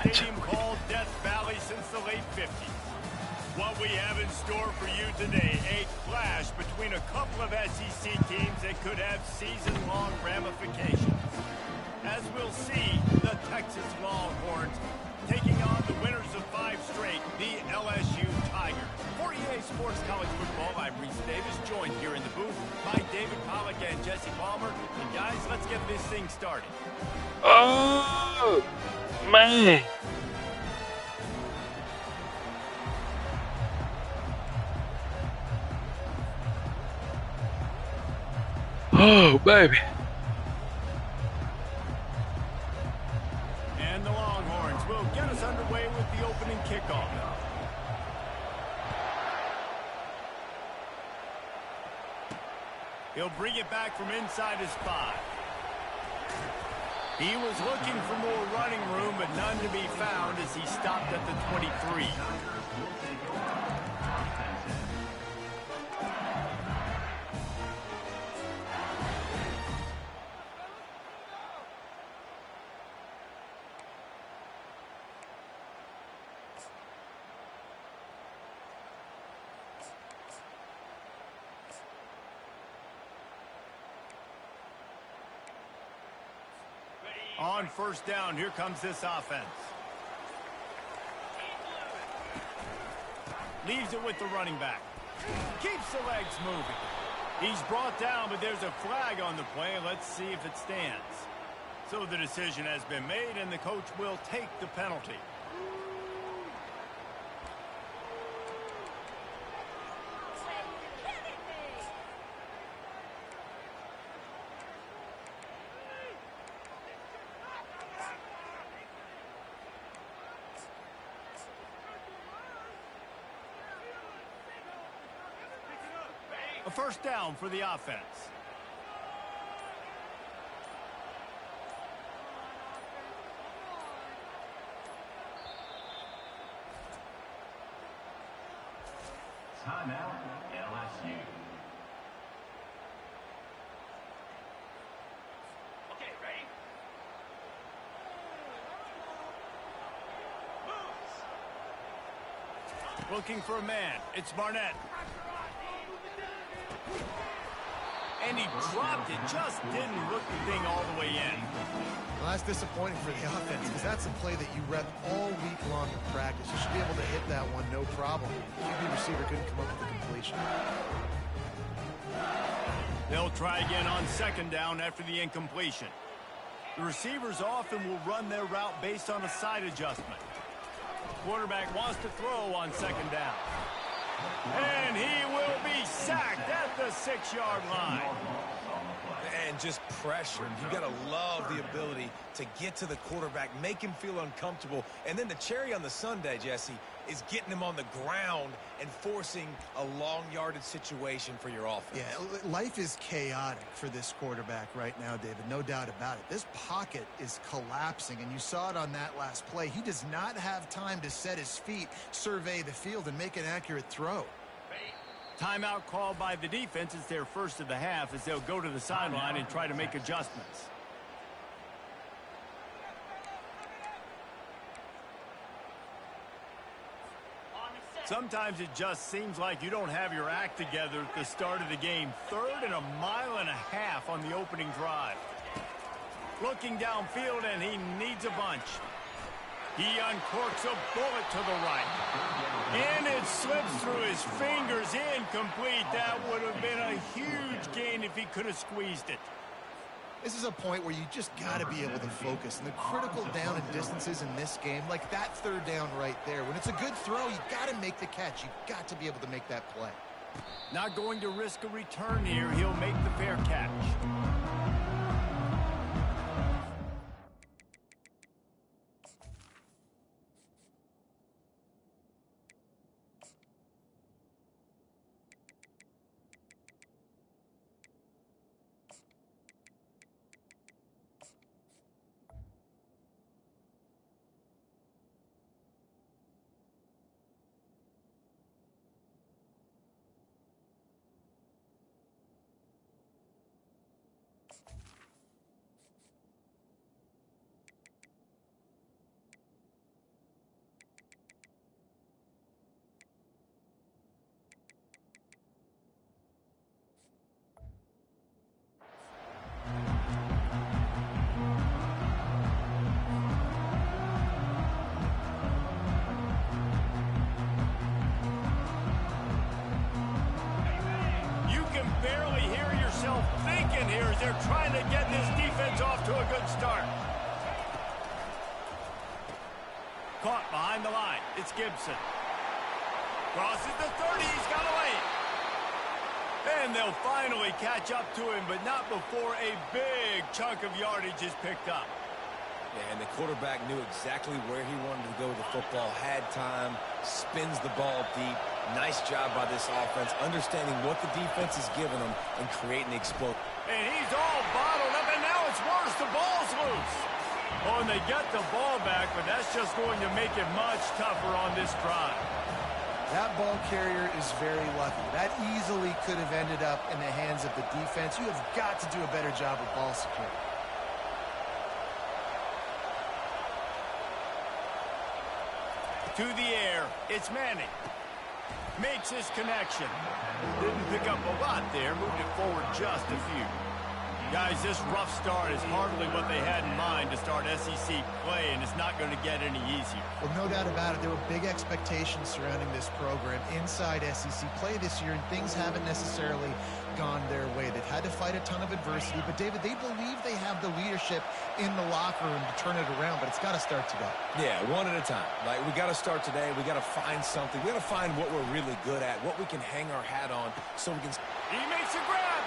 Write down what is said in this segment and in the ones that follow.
stadium called Death Valley since the late 50s. What we have in store for you today, a clash between a couple of SEC teams that could have season-long ramifications. As we'll see, the Texas Longhorns taking on the winners of 5 straight, the LSU Tigers. For EA Sports College Football, I'm Reese Davis, joined here in the booth by David Pollack and Jesse Palmer. And guys, let's get this thing started. Oh, man. Oh, baby. And the Longhorns will get us underway with the opening kickoff. He'll bring it back from inside his 5. He was looking for more running room, but none to be found as he stopped at the 23. On first down, here comes this offense. Leaves it with the running back. Keeps the legs moving. He's brought down, but there's a flag on the play. Let's see if it stands. So the decision has been made, and the coach will take the penalty. A first down for the offense. Timeout, LSU. Okay, ready? Looking for a man. It's Barnett. And he dropped it. Just didn't look the thing all the way in. Well, that's disappointing for the offense because that's a play that you rep all week long in practice. You should be able to hit that one, no problem. QB receiver couldn't come up with the completion. They'll try again on second down after the incompletion. The receivers often will run their route based on a side adjustment. Quarterback wants to throw on second down. And he will be sacked at the 6-yard line. And just pressure. You got to love the ability to get to the quarterback, make him feel uncomfortable. And then the cherry on the sundae, Jesse, is getting him on the ground and forcing a long yardage situation for your offense. Yeah, life is chaotic for this quarterback right now, David. No doubt about it. This pocket is collapsing, and you saw it on that last play. He does not have time to set his feet, survey the field, and make an accurate throw. Timeout called by the defense. It's their first of the half as they'll go to the sideline and try to make adjustments. Sometimes it just seems like you don't have your act together at the start of the game. 3rd and a mile and a half on the opening drive. Looking downfield, and he needs a bunch. He uncorks a bullet to the right. And it slips through his fingers, incomplete. That would have been a huge gain if he could have squeezed it. This is a point where you just got to be able to focus. And the critical down and distances in this game, like that 3rd down right there, when it's a good throw, you got to make the catch. You got to be able to make that play. Not going to risk a return here. He'll make the fair catch. here as they're trying to get this defense off to a good start. Caught behind the line. It's Gibson. Crosses the 30. He's got away. And they'll finally catch up to him, but not before a big chunk of yardage is picked up. Yeah, and the quarterback knew exactly where he wanted to go with the football, had time, spins the ball deep. Nice job by this offense, understanding what the defense is giving them and creating the explosion. And he's all bottled up, and now it's worse. The ball's loose. Oh, and they get the ball back, but that's just going to make it much tougher on this drive. That ball carrier is very lucky. That easily could have ended up in the hands of the defense. You have got to do a better job with ball security. To the air, it's Manning. Makes his connection. Didn't pick up a lot there, moved it forward just a few. Guys, this rough start is hardly what they had in mind to start SEC play, and it's not going to get any easier. Well, no doubt about it. There were big expectations surrounding this program inside SEC play this year, and things haven't necessarily gone their way. They've had to fight a ton of adversity, but, David, they believe they have the leadership in the locker room to turn it around, but it's got to start today. Yeah, one at a time. Like, we got to start today. We got to find something. We got to find what we're really good at, what we can hang our hat on so we can... He makes a grab.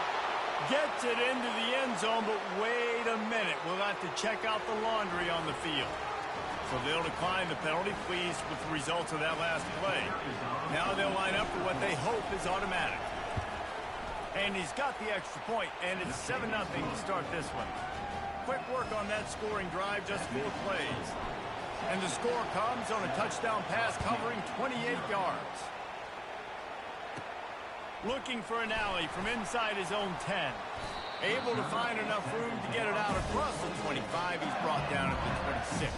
Gets it into the end zone, but wait a minute. We'll have to check out the laundry on the field. So they'll decline the penalty, pleased with the results of that last play. Now they'll line up for what they hope is automatic. And he's got the extra point, and it's 7-0 to start this one. Quick work on that scoring drive, just 4 plays. And the score comes on a touchdown pass covering 28 yards. Looking for an alley from inside his own 10. Able to find enough room to get it out across the 25. He's brought down at the 26.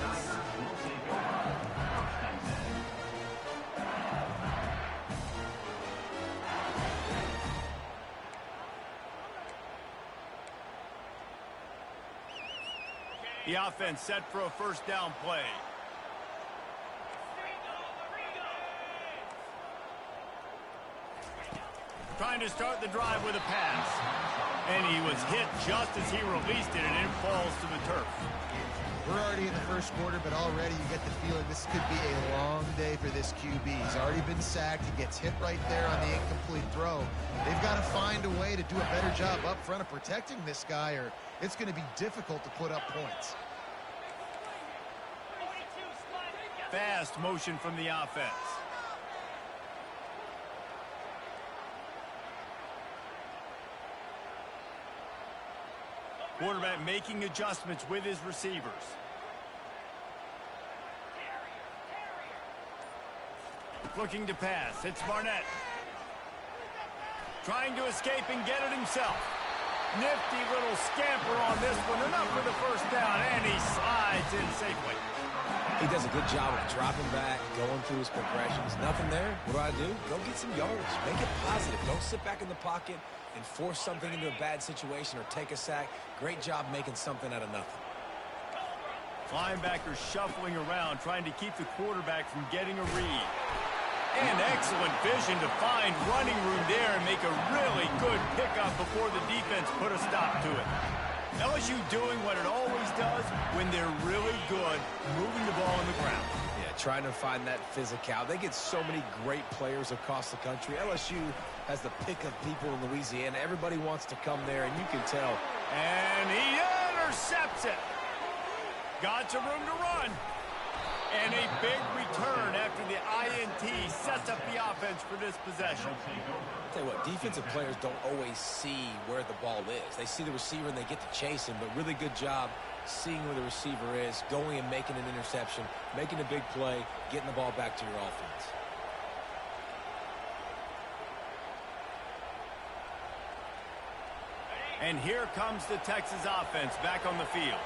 The offense set for a first down play. Trying to start the drive with a pass. And he was hit just as he released it, and it falls to the turf. We're already in the first quarter, but already you get the feeling this could be a long day for this QB. He's already been sacked. He gets hit right there on the incomplete throw. They've got to find a way to do a better job up front of protecting this guy, or it's going to be difficult to put up points. Fast motion from the offense. Quarterback making adjustments with his receivers. Looking to pass. It's Barnett. Trying to escape and get it himself. Nifty little scamper on this one. Enough for the first down, and he slides in safely. He does a good job of dropping back, going through his progressions. Nothing there. What do? Go get some yardage. Make it positive. Don't sit back in the pocket and force something into a bad situation or take a sack. Great job making something out of nothing. Linebackers shuffling around, trying to keep the quarterback from getting a read. And excellent vision to find running room there and make a really good pickup before the defense put a stop to it. LSU doing what it always does when they're really good, moving the ball on the ground. Yeah, trying to find that physical. They get so many great players across the country. LSU has the pick of people in Louisiana. Everybody wants to come there, and you can tell. And he intercepts it. Got some room to run. And a big return after the INT sets up the offense for this possession. Tell you what, defensive players don't always see where the ball is. They see the receiver and they get to chase him, but really good job seeing where the receiver is, going and making an interception, making a big play, getting the ball back to your offense. And here comes the Texas offense back on the field.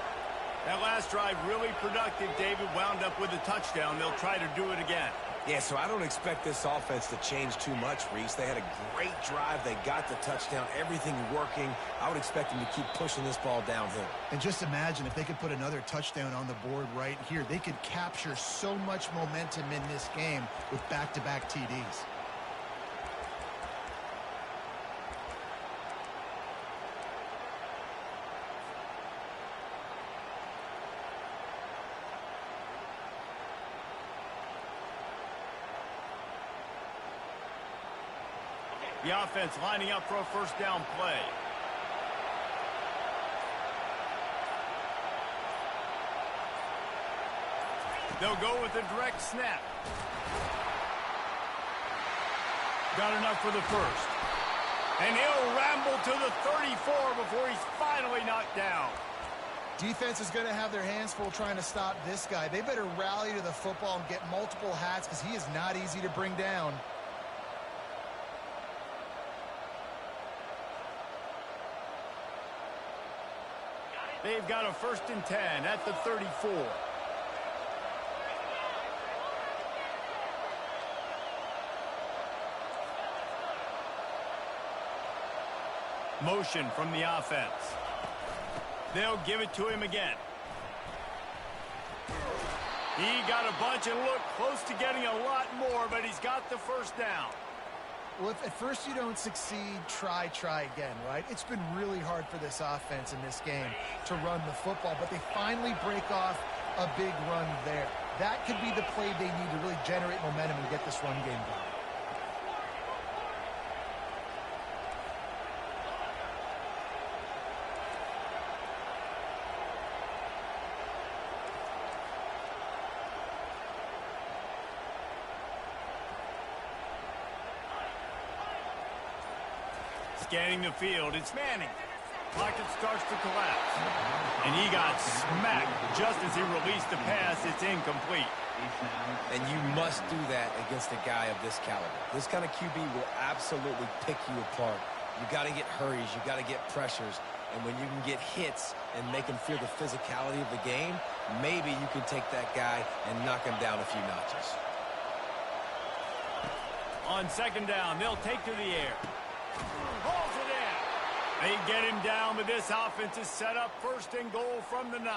That last drive really productive. David wound up with a touchdown. They'll try to do it again. Yeah, so I don't expect this offense to change too much, Reese. They had a great drive. They got the touchdown. Everything working. I would expect them to keep pushing this ball downhill. And just imagine if they could put another touchdown on the board right here. They could capture so much momentum in this game with back-to-back TDs. The offense lining up for a first down play. They'll go with a direct snap. Got enough for the first. And he'll ramble to the 34 before he's finally knocked down. Defense is going to have their hands full trying to stop this guy. They better rally to the football and get multiple hats because he is not easy to bring down. They've got a 1st and 10 at the 34. Motion from the offense. They'll give it to him again. He got a bunch and looked close to getting a lot more, but he's got the first down. Well, if at first you don't succeed, try again, right? It's been really hard for this offense in this game to run the football, but they finally break off a big run there. That could be the play they need to really generate momentum and get this run game going. Scanning the field, it's Manning. Pocket starts to collapse. And he got smacked just as he released the pass. It's incomplete. And you must do that against a guy of this caliber. This kind of QB will absolutely pick you apart. You got to get hurries. You got to get pressures. And when you can get hits and make him feel the physicality of the game, maybe you can take that guy and knock him down a few notches. On 2nd down, they'll take to the air. Hauls it in. They get him down, but this offense is set up 1st and goal from the 9.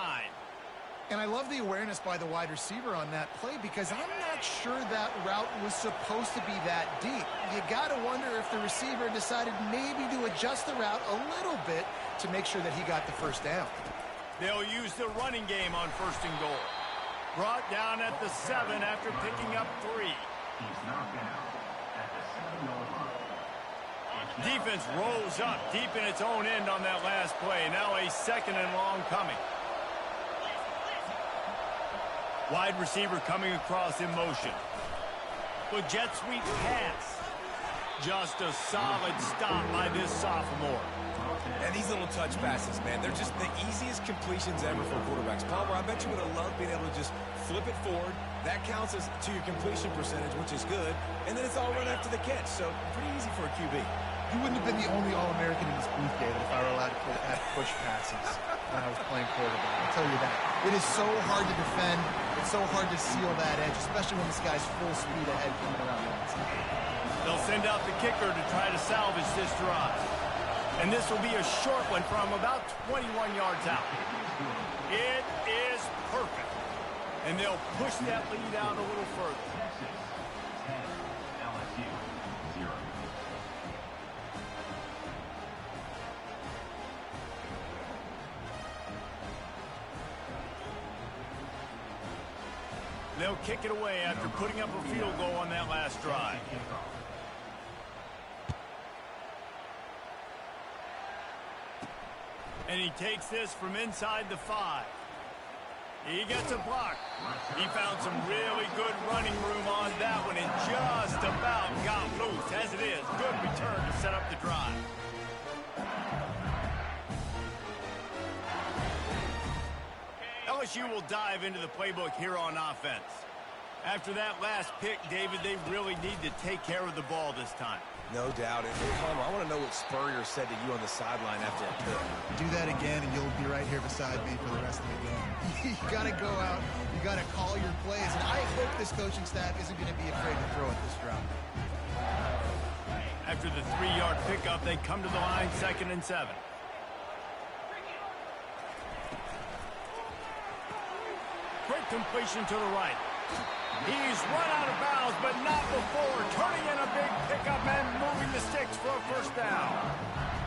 And I love the awareness by the wide receiver on that play because I'm not sure that route was supposed to be that deep. You got to wonder if the receiver decided maybe to adjust the route a little bit to make sure that he got the first down. They'll use the running game on 1st and goal. Brought down at the 7 after picking up 3. He's knocked down at the 7-yard line. Defense rolls up deep in its own end on that last play. Now a 2nd and long coming. Wide receiver coming across in motion. With jet sweep pass. Just a solid stop by this sophomore. And these little touch passes, man, they're just the easiest completions ever for quarterbacks. Palmer, I bet you would have loved being able to just flip it forward. That counts as to your completion percentage, which is good. And then it's all run after the catch, so pretty easy for a QB. You wouldn't have been the only All-American in this booth, David, if I were allowed to have push passes when I was playing quarterback. I'll tell you that. It is so hard to defend. It's so hard to seal that edge, especially when this guy's full speed ahead coming around the outside. They'll send out the kicker to try to salvage this drive. And this will be a short one from about 21 yards out. It is perfect. And they'll push that lead out a little further. Texas 10, LSU 0. They'll kick it away after putting up a field goal on that last drive. And he takes this from inside the 5. He gets a block. He found some really good running room on that one and just about got loose. As it is, good return to set up the drive. LSU will dive into the playbook here on offense. After that last pick, David, they really need to take care of the ball this time. No doubt. And Palmer, I want to know what Spurrier said to you on the sideline after a pick. Do that again, and you'll be right here beside me for the rest of the game. You got to go out. You got to call your plays. And I hope this coaching staff isn't going to be afraid to throw at this drop. After the 3-yard pickup, they come to the line, 2nd and 7. Quick completion to the right. He's run out of bounds, but not before turning in a big pickup and moving the sticks for a first down.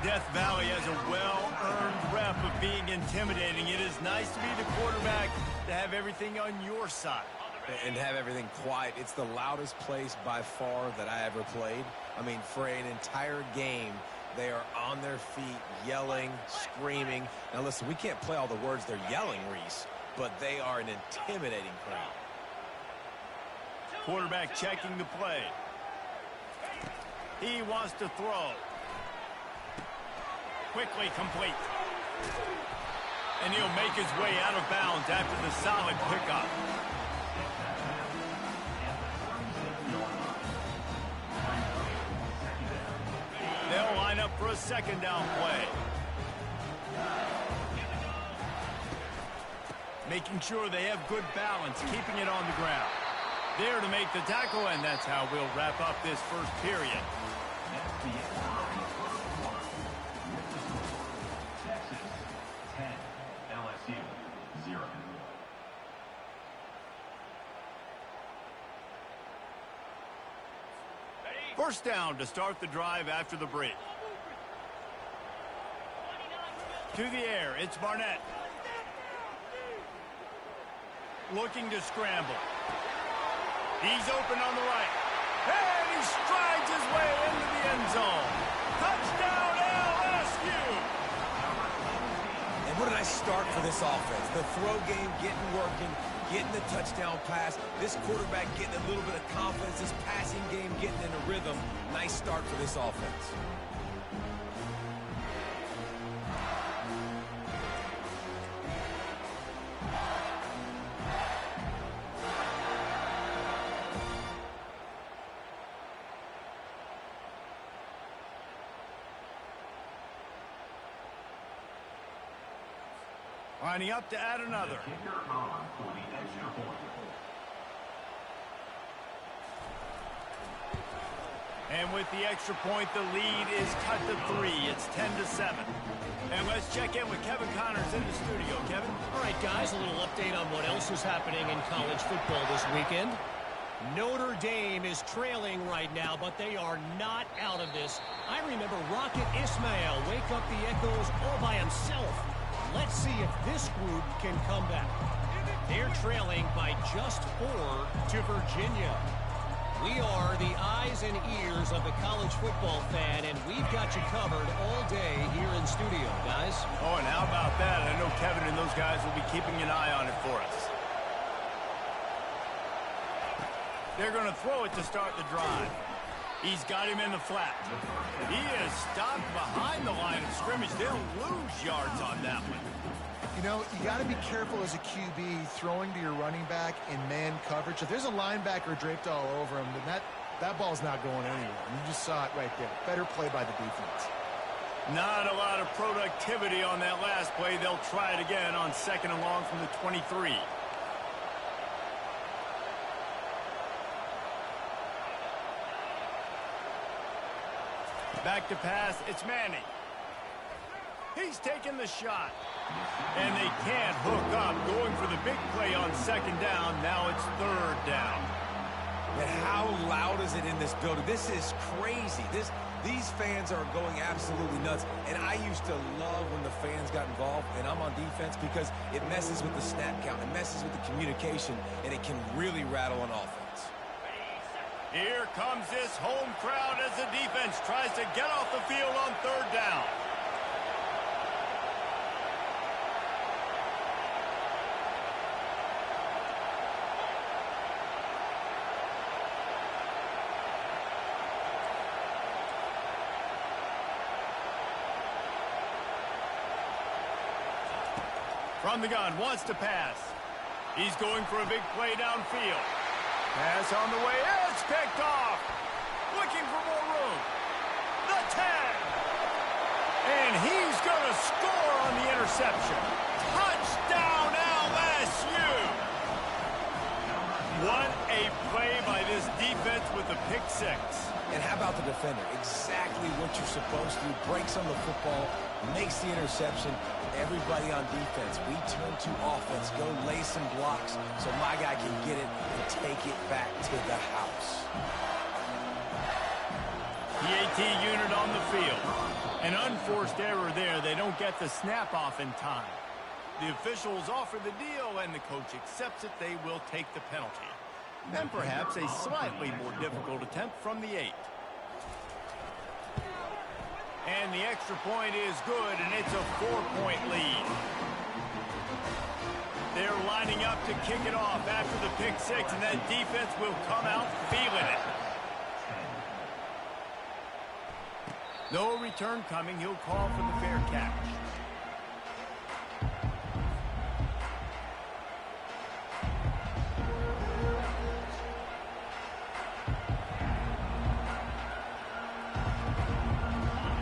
Death Valley has a well-earned rep of being intimidating. It is nice to be the quarterback to have everything on your side. and have everything quiet. It's the loudest place by far that I ever played. I mean, for an entire game, they are on their feet, yelling, screaming. Now, listen, we can't play all the words they're yelling, Reese, but they are an intimidating crowd. Quarterback checking the play. He wants to throw. Quickly complete. And he'll make his way out of bounds after the solid pickup. They'll line up for a second down play. Making sure they have good balance, keeping it on the ground. There to make the tackle, and that's how we'll wrap up this first period. Texas 10, LSU 0. First down to start the drive after the break. To the air, it's Barnett. Looking to scramble. He's open on the right. And he strides his way into the end zone. Touchdown, LSU! And what a nice start for this offense. The throw game getting working, getting the touchdown pass. This quarterback getting a little bit of confidence. This passing game getting in a rhythm. Nice start for this offense. Lining up to add another. Kicker on for the extra point. And with the extra point, the lead is cut to 3. It's 10-7. And let's check in with Kevin Connors in the studio. Kevin? All right, guys, a little update on what else is happening in college football this weekend. Notre Dame is trailing right now, but they are not out of this. I remember Rocket Ismail wake up the echoes all by himself. Let's see if this group can come back. They're trailing by just 4 to Virginia. We are the eyes and ears of the college football fan, and we've got you covered all day here in studio, guys. Oh, and how about that? I know Kevin and those guys will be keeping an eye on it for us. They're going to throw it to start the drive. He's got him in the flat. He is stopped behind the line of scrimmage. They'll lose yards on that one. You know, you got to be careful as a QB throwing to your running back in man coverage. If there's a linebacker draped all over him, then that ball's not going anywhere. You just saw it right there. Better play by the defense. Not a lot of productivity on that last play. They'll try it again on second and long from the 23. Back to pass, it's Manning. He's taking the shot. And they can't hook up. Going for the big play on second down. Now it's third down. And how loud is it in this building? This is crazy. These fans are going absolutely nuts. And I used to love when the fans got involved, and I'm on defense, because it messes with the snap count. It messes with the communication, and it can really rattle an offense. Here comes this home crowd as the defense tries to get off the field on third down. From the gun, wants to pass. He's going for a big play downfield. Pass on the way, it's picked off. Looking for more room. The 10. And he's going to score on the interception. Touchdown, LSU. What a play by this defense with the pick six. And how about the defender? Exactly what you're supposed to do. Breaks on the football, makes the interception. Everybody on defense, we turn to offense. Go lay some blocks so my guy can get it and take it back to the house. PAT unit on the field. An unforced error there. They don't get the snap off in time. The officials offer the deal, and the coach accepts it. They will take the penalty. And perhaps a slightly more difficult attempt from the 8. And the extra point is good, and it's a 4-point lead. They're lining up to kick it off after the pick 6, and that defense will come out feeling it. No return coming. He'll call for the fair catch.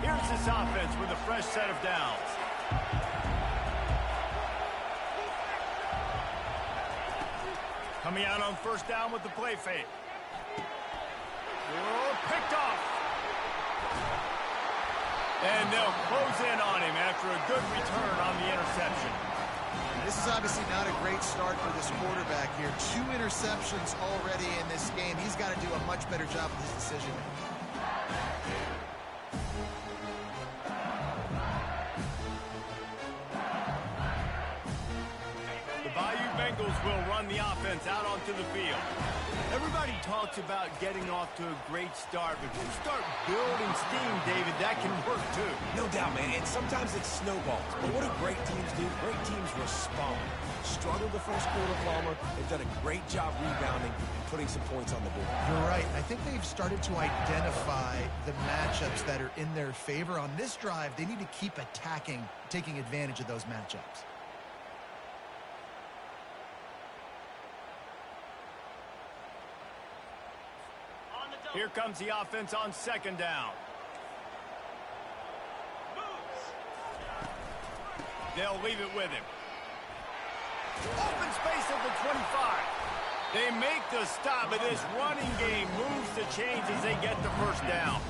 Here's this offense with a fresh set of downs. Coming out on first down with the play fake. Oh, picked off. And they'll close in on him after a good return on the interception. This is obviously not a great start for this quarterback here. 2 interceptions already in this game. He's got to do a much better job with his decision-making. Will run the offense out onto the field. Everybody talks about getting off to a great start, but you start building steam, David, that can work too. No doubt, man, and sometimes it snowballs. But what do great teams do? Great teams respond. Struggled the first quarter, Palmer. They've done a great job rebounding and putting some points on the board. You're right. I think they've started to identify the matchups that are in their favor. On this drive, they need to keep attacking, taking advantage of those matchups. Here comes the offense on second down. They'll leave it with him. Open space at the 25. They make the stop, but this running game moves the chains as they get the first down.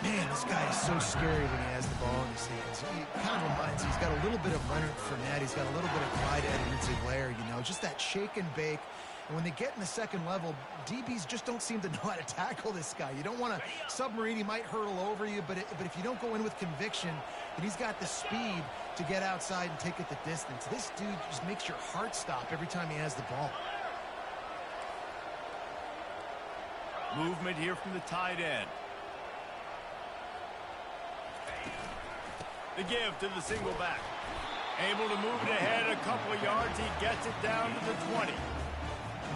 Man, this guy is so scary when he has the ball in his hands. He kind of reminds me, he's got a little bit of Leonard Fournette. He's got a little bit of Clyde Edwards-Helaire, you know, just that shake and bake. And when they get in the second level, DBs just don't seem to know how to tackle this guy. You don't want to submarine. He might hurtle over you, but if you don't go in with conviction, then he's got the speed to get outside and take it the distance. This dude just makes your heart stop every time he has the ball. Movement here from the tight end. The give to the single back. Able to move it ahead a couple of yards. He gets it down to the 20.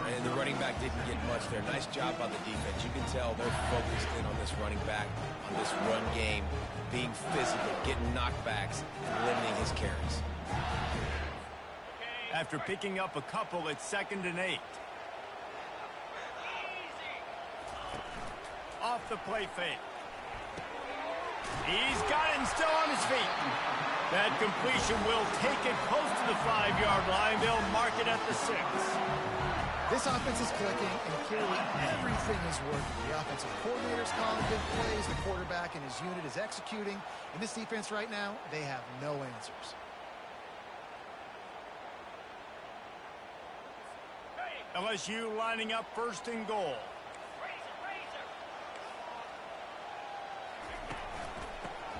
And the running back didn't get much there. Nice job by the defense. You can tell they're focused in on this running back, on this run game, being physical, getting knockbacks, and limiting his carries. After picking up a couple, it's 2nd and 8. Off the play fake. He's got it and still on his feet. That completion will take it close to the 5-yard line. They'll mark it at the 6. This offense is clicking, and clearly everything is working. The offensive coordinator's calling good plays. The quarterback and his unit is executing. In this defense right now, they have no answers. LSU lining up 1st and goal.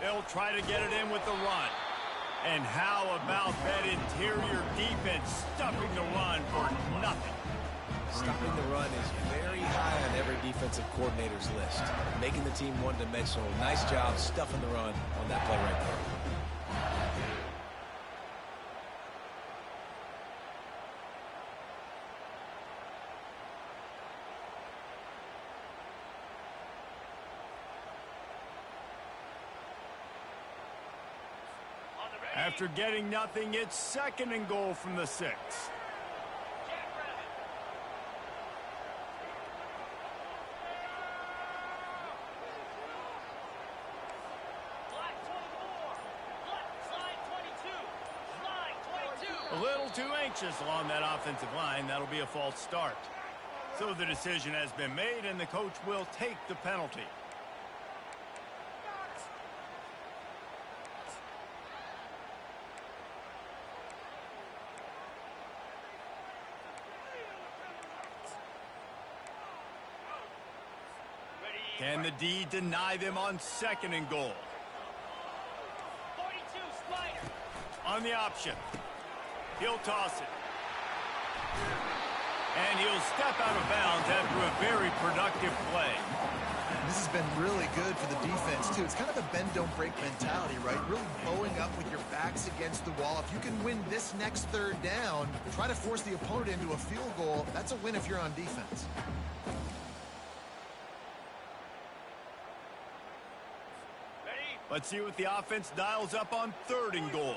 They'll try to get it in with the run. And how about that interior defense stuffing the run for nothing? Stopping the run is very high on every defensive coordinator's list. Making the team one-dimensional. Nice job stuffing the run on that play right there. After getting nothing, it's 2nd and goal from the 6. A little too anxious along that offensive line. That'll be a false start. So the decision has been made, and the coach will take the penalty. Can the D deny them on 2nd and goal? 42, Spider. On the option. He'll toss it. And he'll step out of bounds after a very productive play. This has been really good for the defense, too. It's kind of a bend-don't-break mentality, right? Really bowing up with your backs against the wall. If you can win this next third down, try to force the opponent into a field goal, that's a win if you're on defense. Let's see what the offense dials up on 3rd and goal.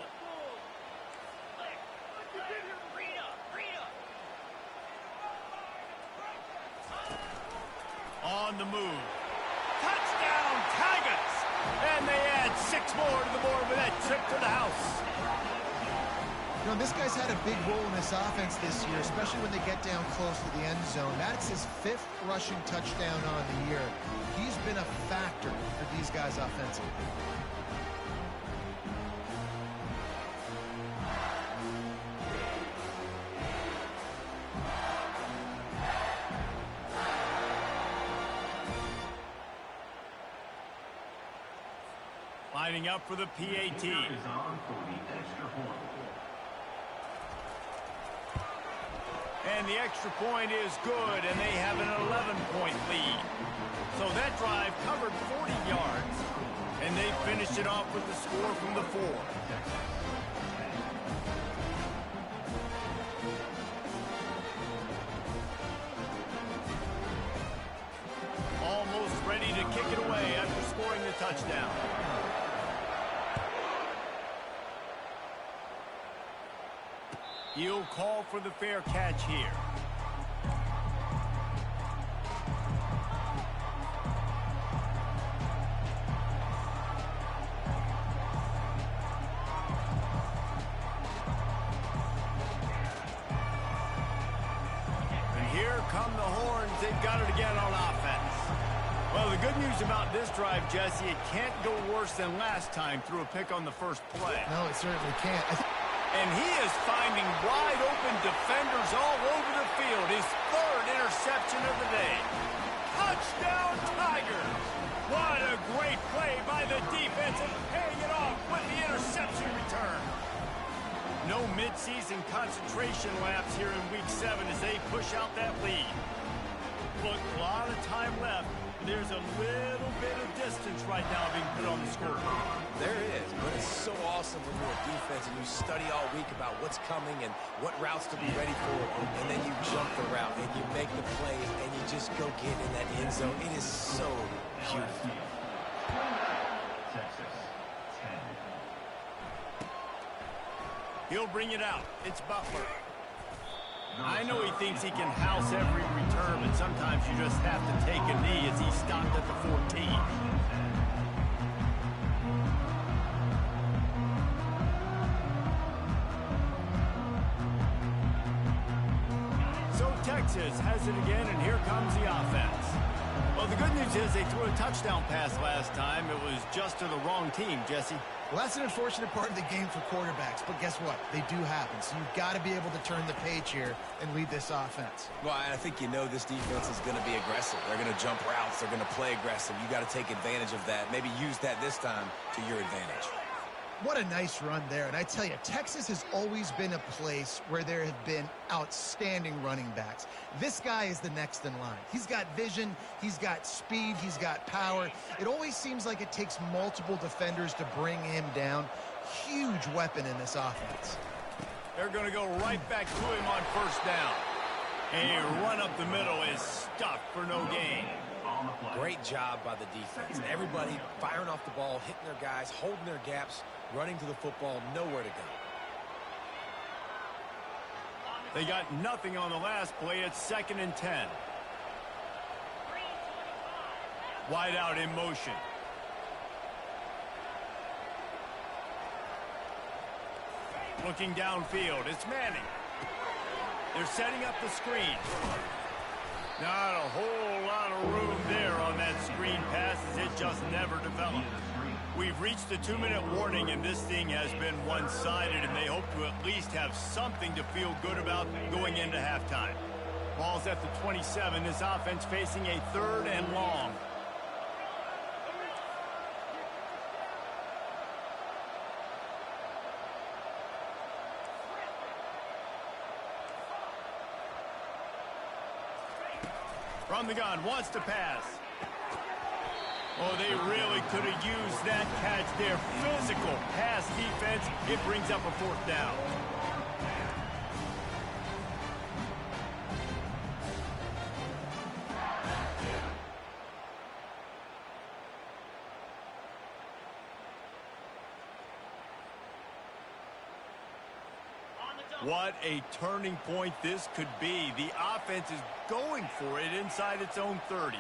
On the move. Touchdown, Tigers! And they add 6 more to the board with that trip to the house. You know, this guy's had a big role in this offense this year, especially when they get down close to the end zone. That's his 5th rushing touchdown on the year. He's been a factor for these guys offensively. Lining up for the PAT. Is on for the extra point. And the extra point is good, and they have an 11-point lead. So that drive covered 40 yards, and they finished it off with the score from the 4. Almost ready to kick it away after scoring the touchdown. He'll call for the fair catch here. And here come the horns. They've got it again on offense. Well, the good news about this drive, Jesse, it can't go worse than last time through a pick on the first play. No, it certainly can't. And he is finding wide-open defenders all over the field. His 3rd interception of the day. Touchdown, Tigers! What a great play by the defense and paying it off with the interception return. No midseason concentration laps here in Week 7 as they push out that lead. Look, a lot of time left. There's a little bit of distance right now being put on the scoreboard. There is, but it's so awesome when you're a defense and you study all week about what's coming and what routes to be ready for, and then you jump the route and you make the play and you just go get in that end zone. It is so beautiful. Texas, 10. He'll bring it out. It's Butler. I know he thinks he can house every return, but sometimes you just have to take a knee as he stopped at the 14. So Texas has it again, and here comes the offense. Well, the good news is they threw a touchdown pass last time. It was just to the wrong team, Jesse. Well, that's an unfortunate part of the game for quarterbacks, but guess what? They do happen, so you've got to be able to turn the page here and lead this offense. Well, I think you know this defense is going to be aggressive. They're going to jump routes. They're going to play aggressive. You got to take advantage of that. Maybe use that this time to your advantage. What a nice run there. And I tell you, Texas has always been a place where there have been outstanding running backs. This guy is the next in line. He's got vision, he's got speed, he's got power. It always seems like it takes multiple defenders to bring him down. Huge weapon in this offense. They're going to go right back to him on 1st down. A run up the middle is stuffed for no gain. Great job by the defense. Everybody firing off the ball, hitting their guys, holding their gaps, running to the football, nowhere to go. They got nothing on the last play. It's 2nd and 10. Wide out in motion. Looking downfield. It's Manning. They're setting up the screen. Not a whole lot of room there on that screen pass as it just never developed. We've reached the 2-minute warning, and this thing has been one-sided, and they hope to at least have something to feel good about going into halftime. Ball's at the 27. This offense facing a 3rd and long. From the gun, wants to pass. Oh, they really could have used that catch there. Physical pass defense. It brings up a 4th down. What a turning point this could be. The offense is going for it inside its own 30.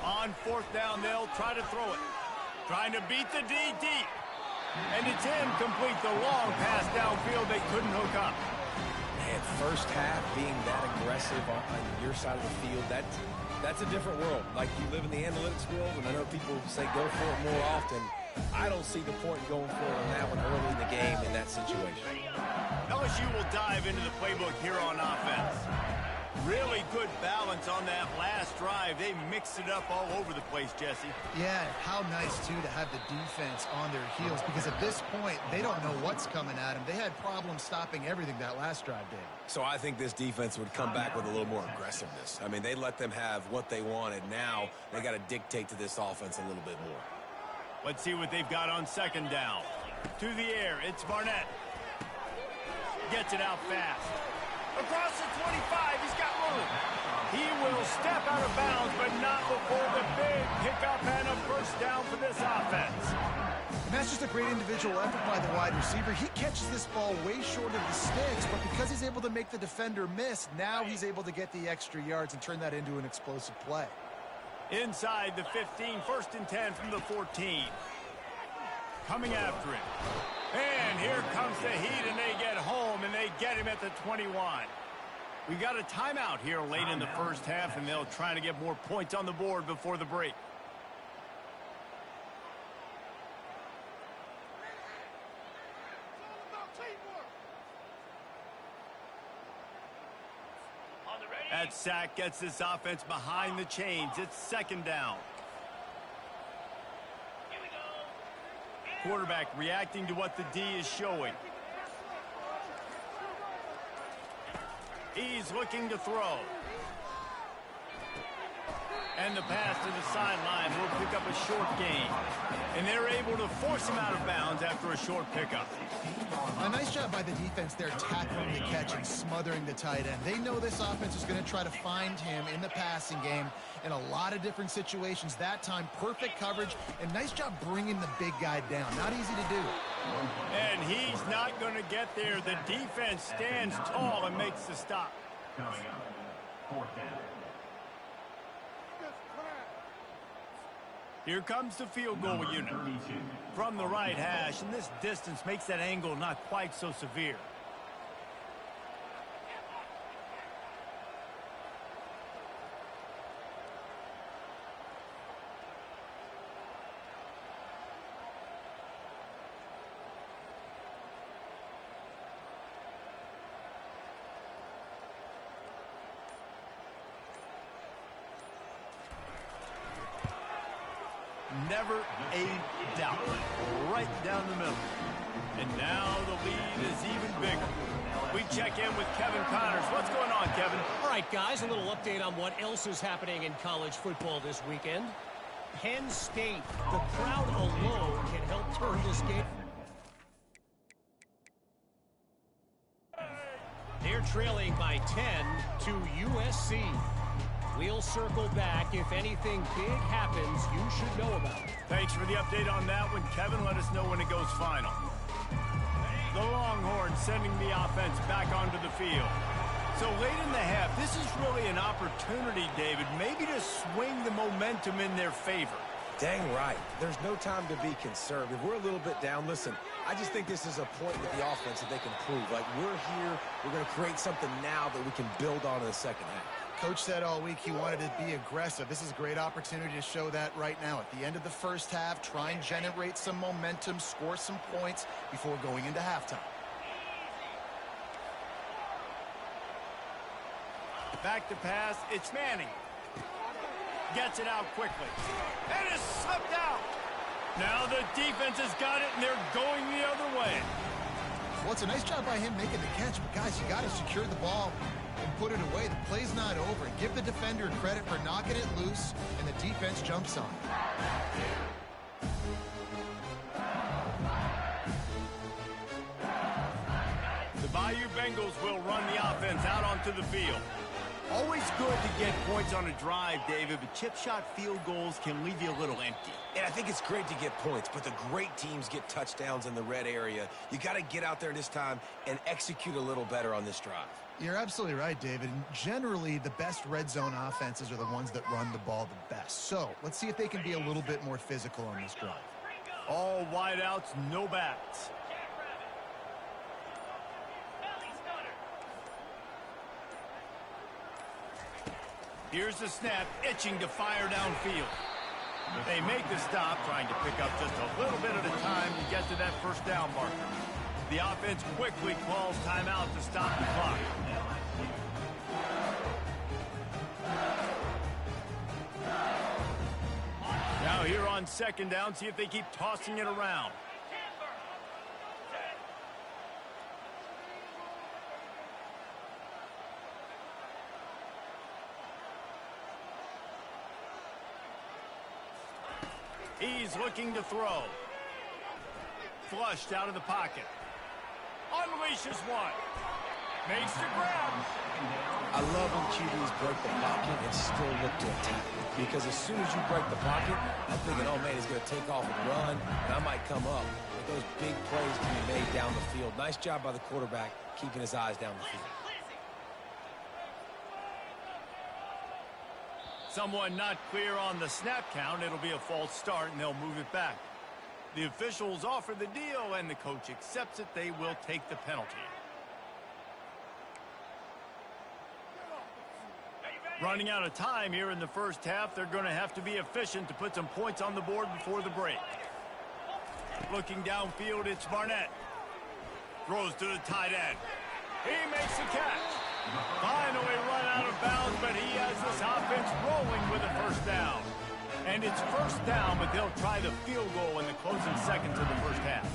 On 4th down, they'll try to throw it. Trying to beat the D deep. And it's him complete the long pass downfield they couldn't hook up. Man, first half being that aggressive on your side of the field, that's a different world. Like, you live in the analytics world, and I know people say go for it more often. I don't see the point going for it on that one early in the game in that situation. LSU will dive into the playbook here on offense. Really good balance on that last drive. They mixed it up all over the place, Jesse. Yeah, how nice, too, to have the defense on their heels, because at this point, they don't know what's coming at them. They had problems stopping everything that last drive, Dave. So I think this defense would come back with a little more aggressiveness. I mean, they let them have what they wanted. Now they got to dictate to this offense a little bit more. Let's see what they've got on 2nd down. To the air, it's Barnett. Gets it out fast. Across the 25, he's got room. He will step out of bounds, but not before the big pickup and a 1st down for this offense. And that's just a great individual effort by the wide receiver. He catches this ball way short of the sticks, but because he's able to make the defender miss, now he's able to get the extra yards and turn that into an explosive play. Inside the 15, 1st and 10 from the 14. Coming after him. And here comes the heat, and they get home, and they get him at the 21. We got a timeout here late in the first half, and they'll try to get more points on the board before the break. That sack gets this offense behind the chains. It's 2nd down. Quarterback reacting to what the D is showing. He's looking to throw. And the pass to the sideline will pick up a short gain. And they're able to force him out of bounds after a short pickup. A nice job by the defense there, tackling the catch and smothering the tight end. They know this offense is going to try to find him in the passing game in a lot of different situations. That time, perfect coverage, and nice job bringing the big guy down. Not easy to do. And he's not going to get there. The defense stands tall and makes the stop. Coming up, 4th down. Here comes the field goal unit from the right hash, and this distance makes that angle not quite so severe. Never a doubt. Right down the middle. And now the lead is even bigger. We check in with Kevin Connors. What's going on, Kevin? All right, guys, a little update on what else is happening in college football this weekend. Penn State, the crowd alone can help turn this game. They're trailing by 10 to USC. We'll circle back. If anything big happens, you should know about it. Thanks for the update on that one, Kevin. Let us know when it goes final. The Longhorns sending the offense back onto the field. So late in the half, this is really an opportunity, David, maybe to swing the momentum in their favor. Dang right. There's no time to be conservative. We're a little bit down. Listen, I just think this is a point with the offense that they can prove. Like, we're here. We're going to create something now that we can build on in the second half. Coach said all week he wanted to be aggressive. This is a great opportunity to show that right now. At the end of the first half, try and generate some momentum, score some points before going into halftime. Back to pass, it's Manning. gets it out quickly. And it's slipped out. Now the defense has got it, and they're going the other way. Well, it's a nice job by him making the catch, but guys, you got to secure the ball and put it away. The play's not over. Give the defender credit for knocking it loose, and the defense jumps on. The Bayou Bengals will run the offense out onto the field. Always good to get points on a drive, David, but chip shot field goals can leave you a little empty. And I think it's great to get points, but the great teams get touchdowns in the red area. You got to get out there this time and execute a little better on this drive. You're absolutely right, David. And generally, the best red zone offenses are the ones that run the ball the best. So let's see if they can be a little bit more physical on this drive. All wideouts, no backs. Here's the snap, itching to fire downfield. They make the stop, trying to pick up just a little bit at a time to get to that first down marker. The offense quickly calls timeout to stop the clock. Now here on second down, see if they keep tossing it around. He's looking to throw. Flushed out of the pocket. Unleashes one. Makes the grab. I love when QBs break the pocket and still look to attack. Because as soon as you break the pocket, I'm thinking, oh man, he's going to take off and run, and I might come up. But those big plays can be made down the field. Nice job by the quarterback keeping his eyes down the field. Someone not clear on the snap count. It'll be a false start, and they'll move it back. The officials offer the deal, and the coach accepts it. They will take the penalty. Running out of time here in the first half. They're going to have to be efficient to put some points on the board before the break. Looking downfield, it's Barnett. Throws to the tight end. He makes the catch. Finally run out of bounds, but he has this offense rolling with a first down. And it's first down, but they'll try the field goal in the closing seconds of the first half.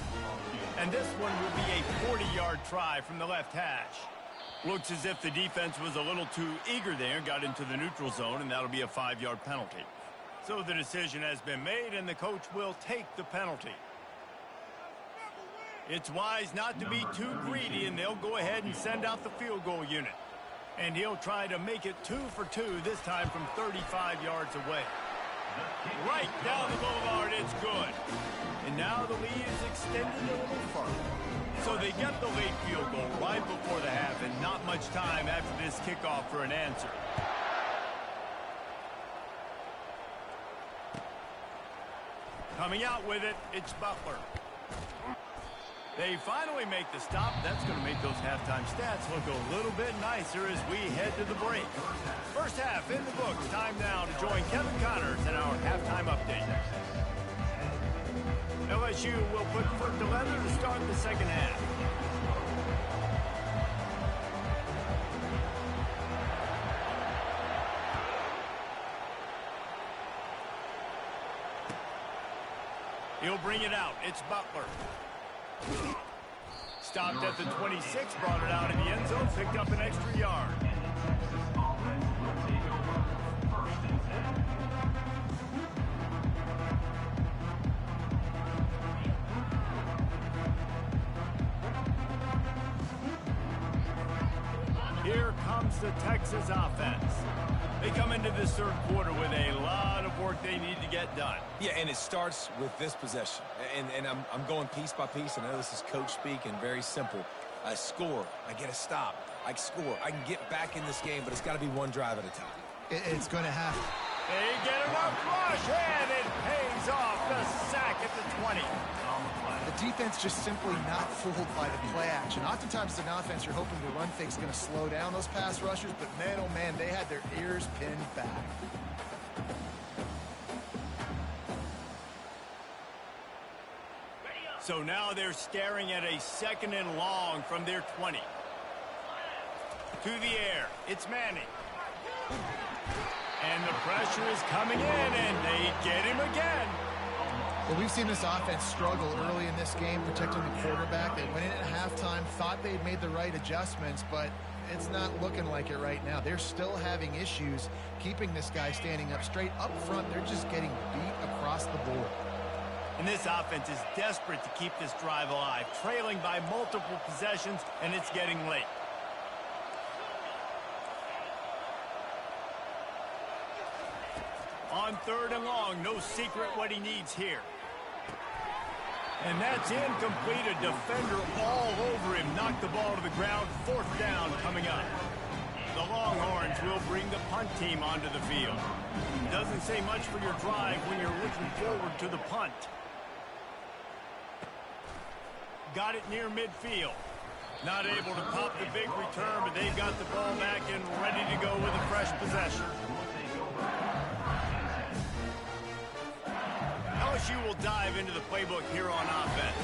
And this one will be a 40-yard try from the left hash. Looks as if the defense was a little too eager there, got into the neutral zone, and that'll be a 5-yard penalty. So the decision has been made, and the coach will take the penalty. It's wise not to be too greedy, and they'll go ahead and send out the field goal unit. And he'll try to make it 2 for 2, this time from 35 yards away. Right down the boulevard, it's good. And now the lead is extended a little further. So they get the late field goal right before the half, and not much time after this kickoff for an answer. Coming out with it, it's Butler. They finally make the stop. That's going to make those halftime stats look a little bit nicer as we head to the break. First half in the books. Time now to join Kevin Connors in our halftime update. LSU will put foot to leather to start the second half. He'll bring it out. It's Butler. Stopped at the 26, brought it out of the end zone, picked up an extra yard. Here comes the Texas offense. They come into this third quarter with a lot of work they need to get done. Yeah, and it starts with this possession. And I'm going piece by piece. I know this is coach speak and very simple. I score. I get a stop. I score. I can get back in this game, but it's got to be one drive at a time. It's going to have to. They get enough rush, and it pays off. The sack at the 20. The defense just simply not fooled by the play action. Oftentimes, as an offense, you're hoping the run fake's going to slow down those pass rushers, but man, oh man, they had their ears pinned back. So now they're staring at a 2nd and long from their 20. To the air, it's Manning. And the pressure is coming in, and they get him again. Well, we've seen this offense struggle early in this game protecting the quarterback. They went in at halftime, thought they'd made the right adjustments, but it's not looking like it right now. They're still having issues keeping this guy standing up straight. Up front, they're just getting beat across the board. And this offense is desperate to keep this drive alive, trailing by multiple possessions, and it's getting late. On 3rd and long, no secret what he needs here. And that's incomplete. A defender all over him. Knocked the ball to the ground. 4th down coming up. The Longhorns will bring the punt team onto the field. Doesn't say much for your drive when you're looking forward to the punt. Got it near midfield. Not able to pop the big return, but they've got the ball back and ready to go with a fresh possession. LSU will dive into the playbook here on offense.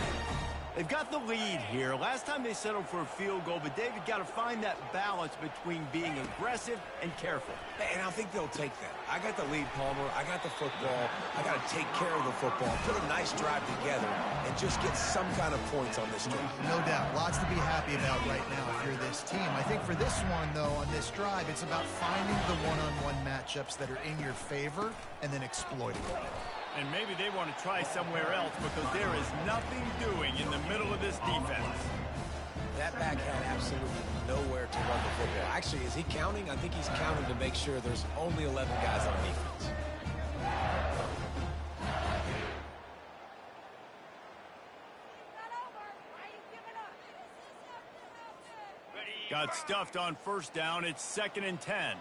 They've got the lead here. Last time they settled for a field goal, but David got to find that balance between being aggressive and careful. And I think they'll take that. I got the lead, Palmer. I got the football. I got to take care of the football, put a nice drive together, and just get some kind of points on this drive. No doubt. Lots to be happy about right now if you're this team. I think for this one, though, on this drive, it's about finding the one-on-one matchups that are in your favor and then exploiting them. And maybe they want to try somewhere else because there is nothing doing in the middle of this defense. That back had absolutely nowhere to run the football. Actually, is he counting? I think he's counting to make sure there's only 11 guys on defense. Got stuffed on 1st down. It's 2nd and 10.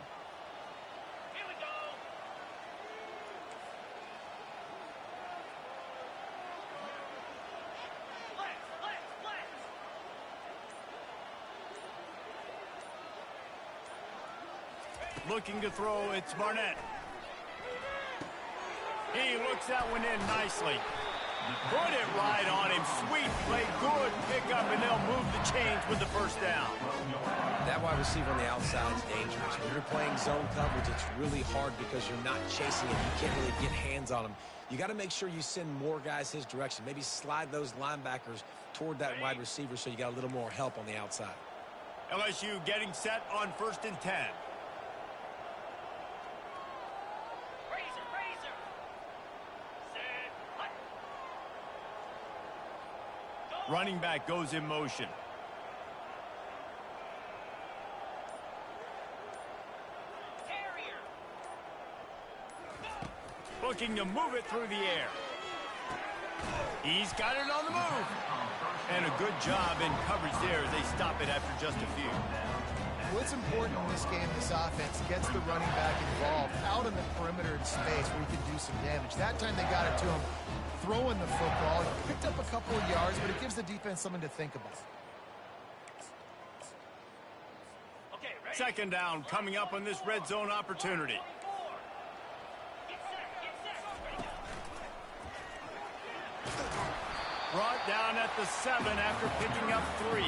Looking to throw, it's Barnett. He looks that one in nicely. Put it right on him. Sweet play, good pickup, and they'll move the chains with the 1st down. That wide receiver on the outside is dangerous. When you're playing zone coverage, it's really hard because you're not chasing him. You can't really get hands on him. You got to make sure you send more guys his direction. Maybe slide those linebackers toward that wide receiver so you got a little more help on the outside. LSU getting set on 1st and 10. Running back goes in motion. Looking to move it through the air. He's got it on the move. And a good job in coverage there as they stop it after just a few. What's important in this game, this offense gets the running back involved out in the perimeter in space where he can do some damage. That time they got it to him throwing the football. He picked up a couple of yards, but it gives the defense something to think about. 2nd down coming up on this red zone opportunity. Brought down at the 7 after picking up 3.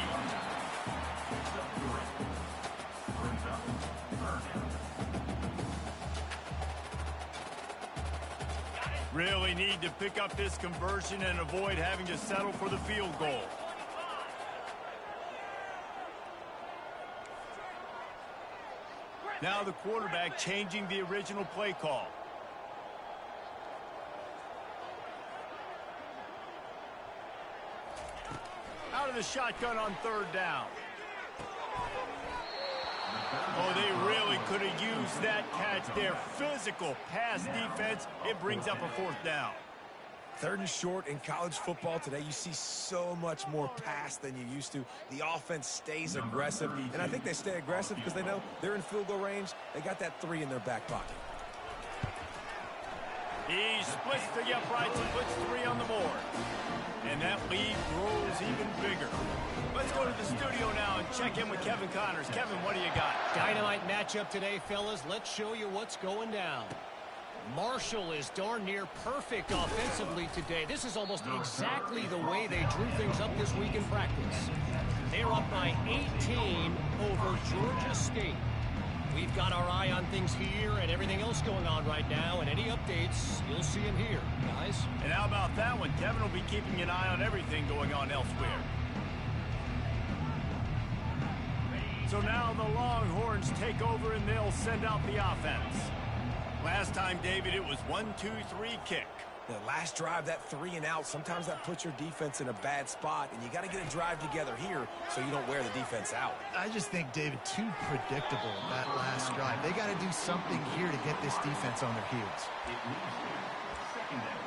Really need to pick up this conversion and avoid having to settle for the field goal. Now the quarterback changing the original play call. Out of the shotgun on 3rd down. Oh, they really could have used that catch there. Physical pass defense. It brings up a 4th down. 3rd and short in college football today. You see so much more pass than you used to. The offense stays aggressive. And I think they stay aggressive because they know they're in field goal range. They got that 3 in their back pocket. He splits the uprights and puts 3 on the board. And that lead grows even bigger. Let's go to the studio now and check in with Kevin Connors. Kevin, what do you got? Dynamite matchup today, fellas. Let's show you what's going down. Marshall is darn near perfect offensively today. This is almost exactly the way they drew things up this week in practice. They're up by 18 over Georgia State. We've got our eye on things here and everything else going on right now, and any updates, you'll see them here, guys. And how about that one? Kevin will be keeping an eye on everything going on elsewhere. So now the Longhorns take over and they'll send out the offense. Last time, David, it was 1-2-3 kick. The last drive, that 3 and out, sometimes that puts your defense in a bad spot, and you got to get a drive together here so you don't wear the defense out. I just think, David, too predictable that last drive. They got to do something here to get this defense on their heels. Second down.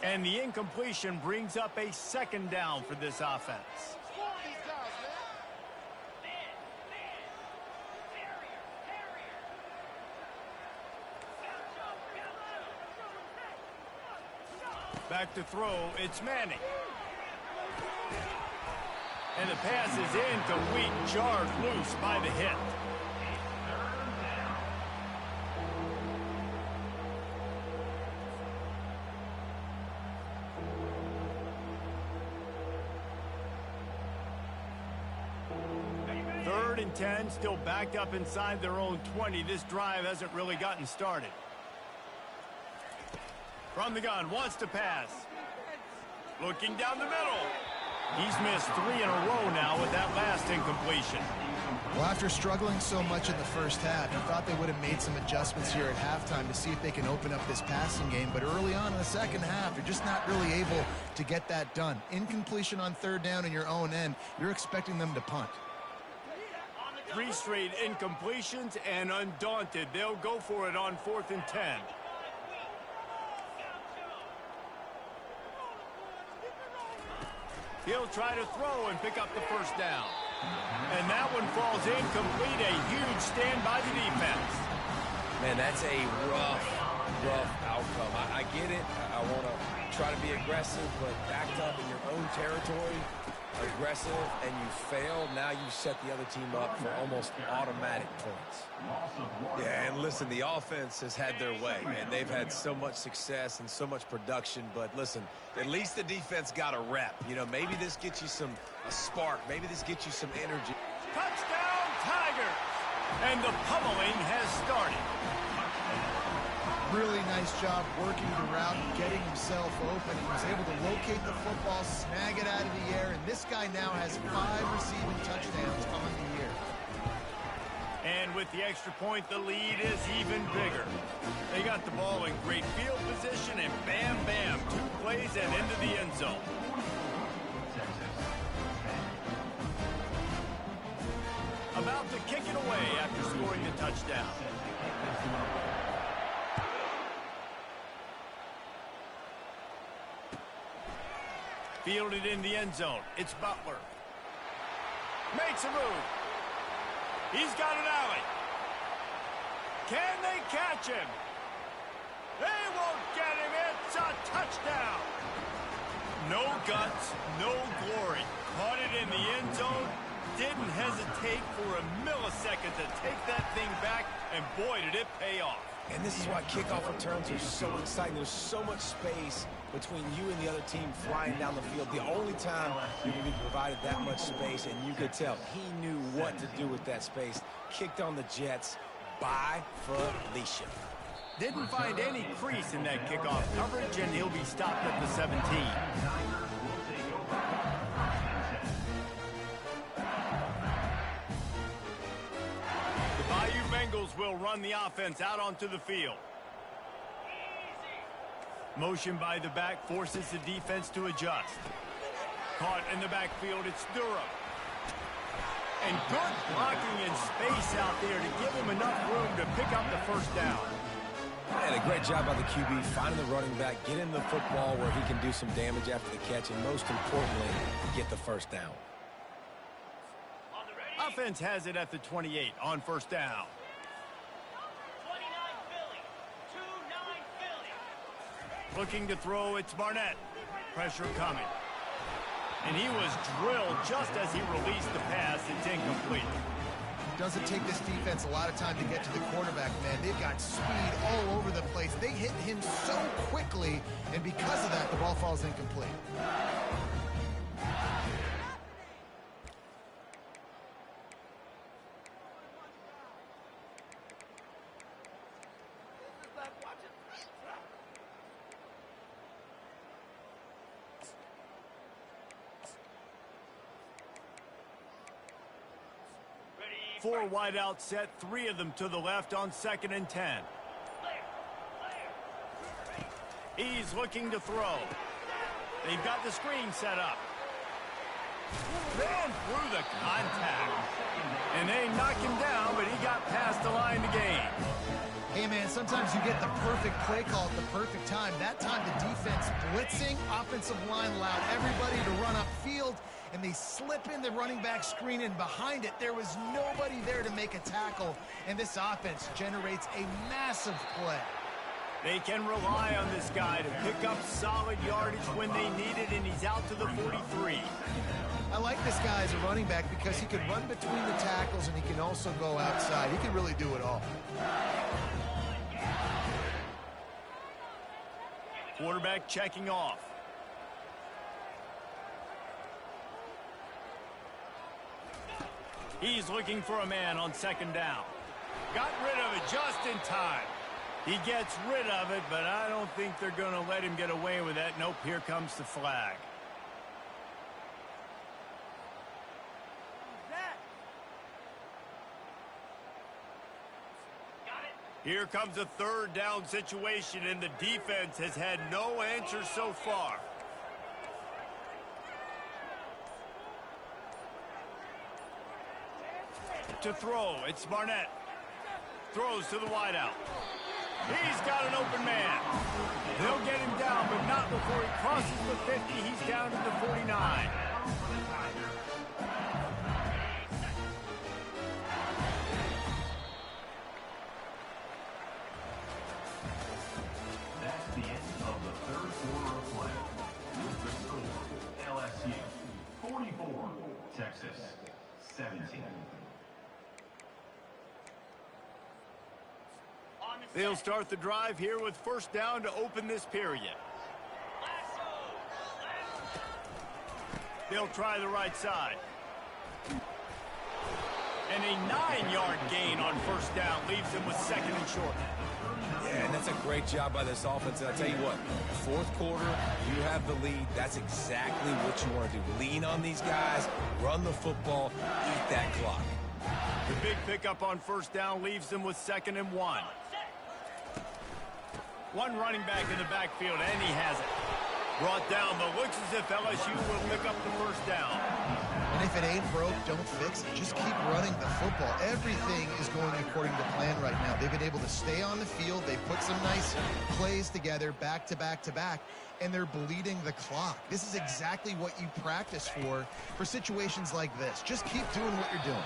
And the incompletion brings up a second down for this offense. Back to throw, it's Manning. And the pass is incomplete, jarred loose by the hit. Third and 10, still backed up inside their own 20. This drive hasn't really gotten started. From the gun, wants to pass. Looking down the middle. He's missed 3 in a row now with that last incompletion. Well, after struggling so much in the first half, you thought they would have made some adjustments here at halftime to see if they can open up this passing game. But early on in the second half, they're just not really able to get that done. Incompletion on third down in your own end, you're expecting them to punt. 3 straight incompletions, and undaunted, they'll go for it on 4th and 10. He'll try to throw and pick up the first down. And that one falls incomplete. A huge stand by the defense. Man, that's a rough outcome. I get it. I want to try to be aggressive, but backed up in your own territory, aggressive, and you fail. Now you set the other team up for almost automatic points. Yeah, and listen, the offense has had their way, and they've had so much success and so much production. But listen, at least the defense got a rep. You know, maybe this gets you a spark. Maybe this gets you some energy. Touchdown, Tigers! And the pummeling has started. Really nice job working the route and getting himself open. He was able to locate the football, snag it out of the air, and this guy now has 5 receiving touchdowns on the year. And with the extra point, the lead is even bigger. They got the ball in great field position, and bam, bam, 2 plays and into the end zone. About to kick it away after scoring the touchdown. Fielded in the end zone. It's Butler. Makes a move. He's got an alley. Can they catch him? They won't get him. It's a touchdown. No guts, no glory. Caught it in the end zone. Didn't hesitate for a millisecond to take that thing back, and boy, did it pay off. And this is why kickoff returns are so exciting. There's so much space between you and the other team flying down the field. The only time you can be provided that much space, and you could tell he knew what to do with that space. Kicked on the Jets by Felicia. Didn't find any crease in that kickoff coverage, and he'll be stopped at the 17. The Bayou Bengals will run the offense out onto the field. Motion by the back forces the defense to adjust. Caught in the backfield, it's Durham. And good blocking in space out there to give him enough room to pick up the first down. And a great job by the QB, finding the running back, getting the football where he can do some damage after the catch, and most importantly, get the first down. Offense has it at the 28 on first down. 29 Philly. 2-9 Philly. Looking to throw, it's Barnett. Pressure coming. And he was drilled just as he released the pass. It's incomplete. doesn't take this defense a lot of time to get to the quarterback, man. They've got speed all over the place. They hit him so quickly, and because of that, the ball falls incomplete. Four wide out set, 3 of them to the left on 2nd and 10. He's looking to throw. They've got the screen set up. Ran through the contact. And they knocked him down, but he got past the line to gain. Hey, man, sometimes you get the perfect play call at the perfect time. That time the defense blitzing, offensive line allowed everybody to run upfield, and they slip in the running back screen, and behind it, there was nobody there to make a tackle, and this offense generates a massive play. They can rely on this guy to pick up solid yardage when they need it, and he's out to the 43. I like this guy as a running back because he can run between the tackles, and he can also go outside. He can really do it all. Quarterback checking off. He's looking for a man on 2nd down. Got rid of it just in time. He gets rid of it, but I don't think they're going to let him get away with that. Nope, here comes the flag. Here comes a 3rd down situation, and the defense has had no answer so far. To throw, it's Barnett. Throws to the wideout. He's got an open man. They'll get him down, but not before he crosses the 50. He's down to the 49. That's the end of the 3rd quarter of play. With the score, LSU 44, Texas 17. They'll start the drive here with 1st down to open this period. They'll try the right side. And a 9-yard gain on 1st down leaves them with 2nd and short. Yeah, and that's a great job by this offense. And I tell you what, 4th quarter, you have the lead. That's exactly what you want to do. Lean on these guys, run the football, eat that clock. The big pickup on 1st down leaves them with 2nd and 1. One running back in the backfield, and he has it. Brought down, but looks as if LSU will pick up the 1st down. And if it ain't broke, don't fix it. Just keep running the football. Everything is going according to plan right now. They've been able to stay on the field. They put some nice plays together, back to back to back, and they're bleeding the clock. This is exactly what you practice for situations like this. Just keep doing what you're doing.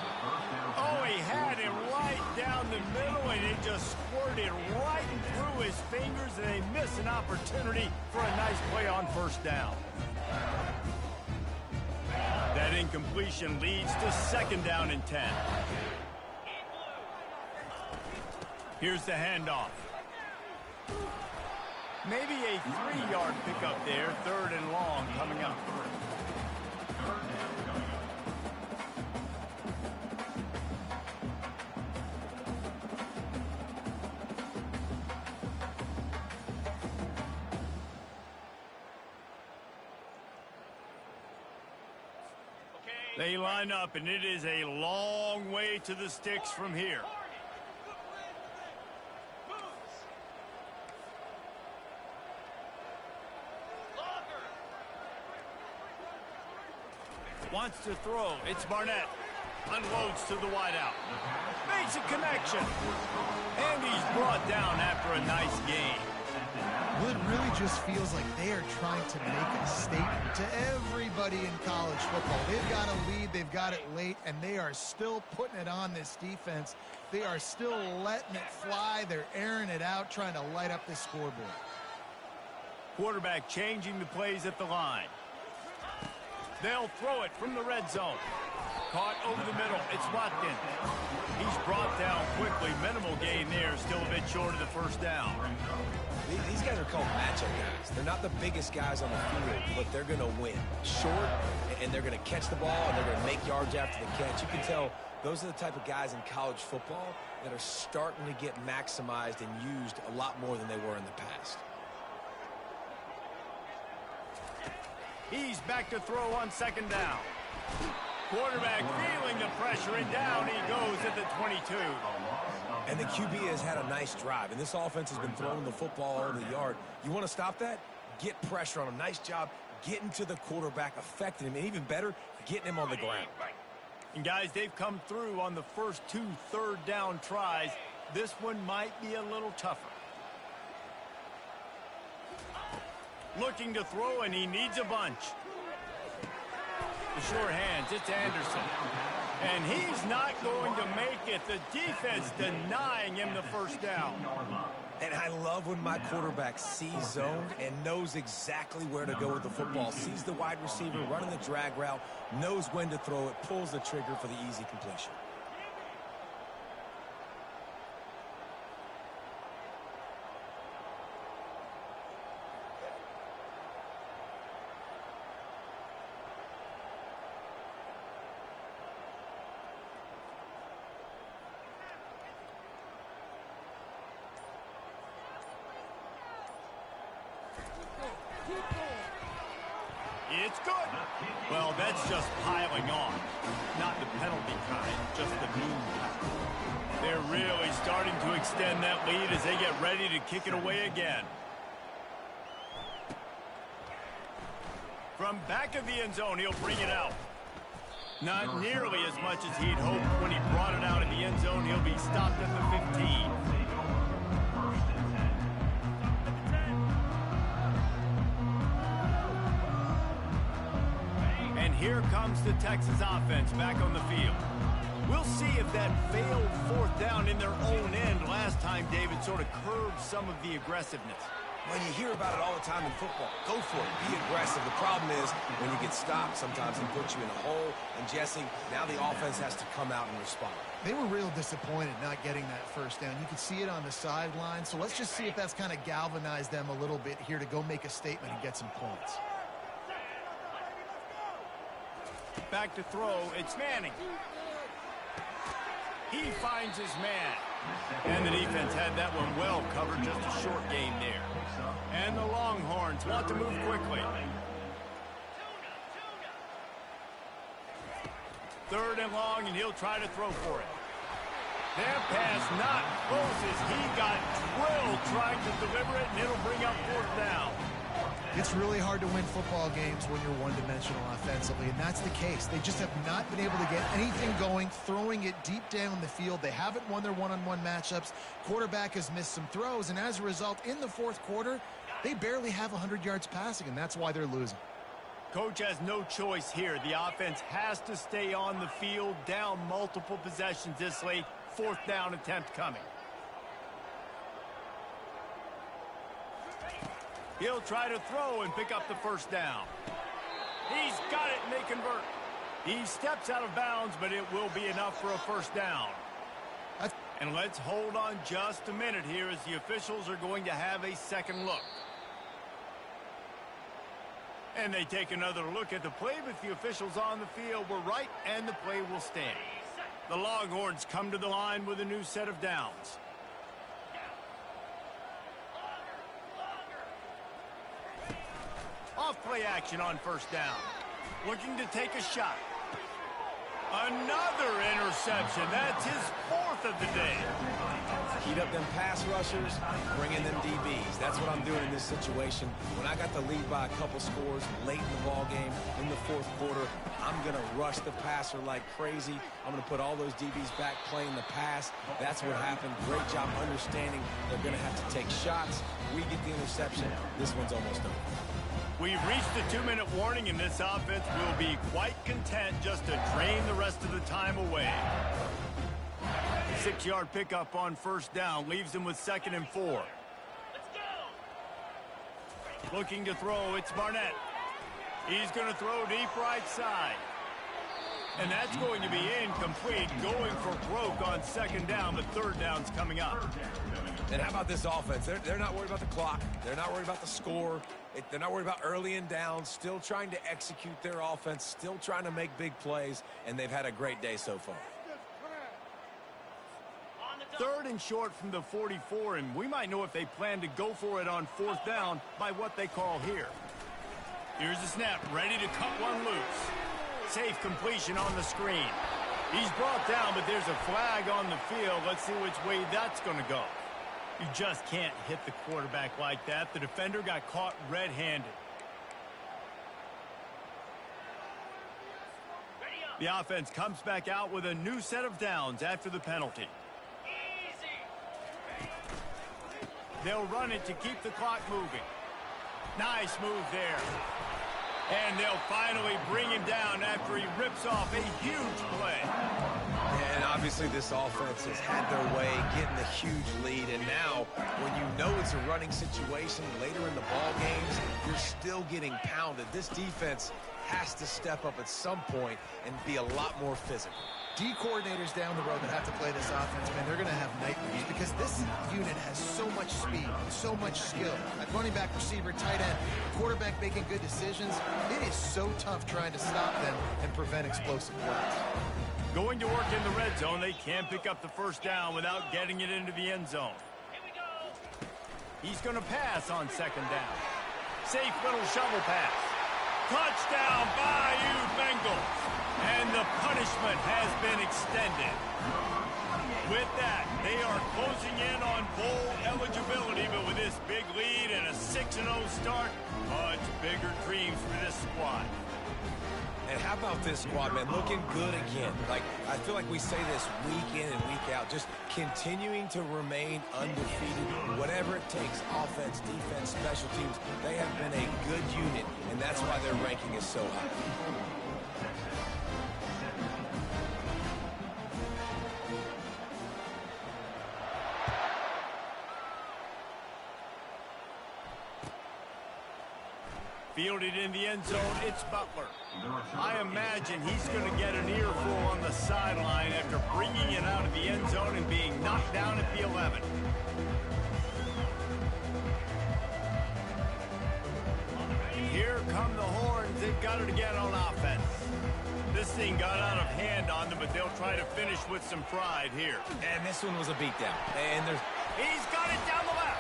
Oh, he had him right down the middle, and it just squirted right through his fingers, and they miss an opportunity for a nice play on 1st down. That incompletion leads to 2nd down and 10. Here's the handoff. Maybe a 3-yard pickup there, 3rd and long coming up. They line up, and it is a long way to the sticks from here. Wants to throw. It's Barnett. Unloads to the wideout. Makes a connection. And he's brought down after a nice gain. Well, it really just feels like they are trying to make a statement to everybody in college football. They've got a lead, they've got it late, and they are still putting it on this defense. They are still letting it fly. They're airing it out, trying to light up this scoreboard. Quarterback changing the plays at the line. They'll throw it from the red zone. Caught over the middle. It's Watkins. He's brought down quickly. Minimal gain there. Still a bit short of the first down. These guys are called matchup guys. They're not the biggest guys on the field, but they're going to win. Short, and they're going to catch the ball, and they're going to make yards after the catch. You can tell those are the type of guys in college football that are starting to get maximized and used a lot more than they were in the past. He's back to throw on second down. Quarterback feeling the pressure, and down he goes at the 22. And the QB has had a nice drive, and this offense has been throwing the football over the yard. You want to stop that? Get pressure on him. Nice job getting to the quarterback, affecting him, and even better, getting him on the ground. And guys, they've come through on the first 2 third-down tries. This one might be a little tougher. Looking to throw, and he needs a bunch. The short hands, it's Anderson. And he's not going to make it. The defense denying him the first down. And I love when my quarterback sees zone and knows exactly where to go with the football. Sees the wide receiver running the drag route, knows when to throw it, pulls the trigger for the easy completion. It's good. Well, that's just piling on. Not the penalty kind, just the mean kind. They're really starting to extend that lead as they get ready to kick it away again. From back of the end zone, he'll bring it out. Not nearly as much as he'd hoped when he brought it out in the end zone. He'll be stopped at the 15. Here comes the Texas offense back on the field. We'll see if that failed fourth down in their own end last time, David, sort of curbed some of the aggressiveness. Well, you hear about it all the time in football. Go for it. Be aggressive. The problem is when you get stopped, sometimes it puts you in a hole. And, Jesse, now the offense has to come out and respond. They were real disappointed not getting that first down. You could see it on the sideline. So let's just see if that's kind of galvanized them a little bit here to go make a statement and get some points. Back to throw, it's Manning. He finds his man. And the defense had that one well covered, just a short gain there. And the Longhorns want to move quickly. Third and long, and he'll try to throw for it. That pass not close as he got drilled trying to deliver it, and it'll bring up fourth down. It's really hard to win football games when you're one-dimensional offensively, and that's the case. They just have not been able to get anything going, throwing it deep down the field. They haven't won their one-on-one matchups. Quarterback has missed some throws, and as a result, in the fourth quarter, they barely have 100 yards passing, and that's why they're losing. Coach has no choice here. The offense has to stay on the field, down multiple possessions this late. Fourth down attempt coming. He'll try to throw and pick up the first down. He's got it, and they convert. He steps out of bounds, but it will be enough for a first down. And let's hold on just a minute here as the officials are going to have a second look. And they take another look at the play, but the officials on the field were right, and the play will stand. The Longhorns come to the line with a new set of downs. Off play action on first down. Looking to take a shot. Another interception. That's his fourth of the day. Heat up them pass rushers, bring in them DBs. That's what I'm doing in this situation. When I got the lead by a couple scores late in the ball game, in the fourth quarter, I'm going to rush the passer like crazy. I'm going to put all those DBs back playing the pass. That's what happened. Great job understanding they're going to have to take shots. We get the interception. This one's almost over. We've reached the 2-minute warning, and this offense will be quite content just to drain the rest of the time away. 6-yard pickup on first down leaves them with 2nd and 4. Let's go. Looking to throw, it's Barnett. He's going to throw deep right side. And that's going to be incomplete, going for broke on second down, but third down's coming up. And how about this offense? They're not worried about the clock. They're not worried about the score. They're not worried about early and down. Still trying to execute their offense. Still trying to make big plays. And they've had a great day so far. Third and short from the 44, and we might know if they plan to go for it on fourth down by what they call here. Here's the snap, ready to cut one loose. Safe completion on the screen. He's brought down, but there's a flag on the field. Let's see which way that's going to go. You just can't hit the quarterback like that. The defender got caught red-handed. The offense comes back out with a new set of downs after the penalty. They'll run it to keep the clock moving. Nice move there. And they'll finally bring him down after he rips off a huge play. And obviously this offense has had their way getting the huge lead. And now, when you know it's a running situation later in the ball games, you're still getting pounded. This defense has to step up at some point and be a lot more physical. D coordinators down the road that have to play this offense, man, they're going to have nightmares because this unit has so much speed, so much skill. At running back, receiver, tight end, quarterback making good decisions. It is so tough trying to stop them and prevent explosive plays. Going to work in the red zone, they can't pick up the first down without getting it into the end zone. He's going to pass on second down. Safe little shovel pass. Touchdown, Bayou Bengals. And the punishment has been extended. With that, they are closing in on bowl eligibility, but with this big lead and a 6-0 start, much bigger dreams for this squad. And how about this squad, man? Looking good again. Like, I feel like we say this week in and week out, just continuing to remain undefeated, whatever it takes, offense, defense, special teams. They have been a good unit, and that's why their ranking is so high. Fielded in the end zone, it's Butler. I imagine he's going to get an earful on the sideline after bringing it out of the end zone and being knocked down at the 11. Here come the horns. They've got it again on offense. This thing got out of hand on them, but they'll try to finish with some pride here. And this one was a beatdown. And He's got it down the left.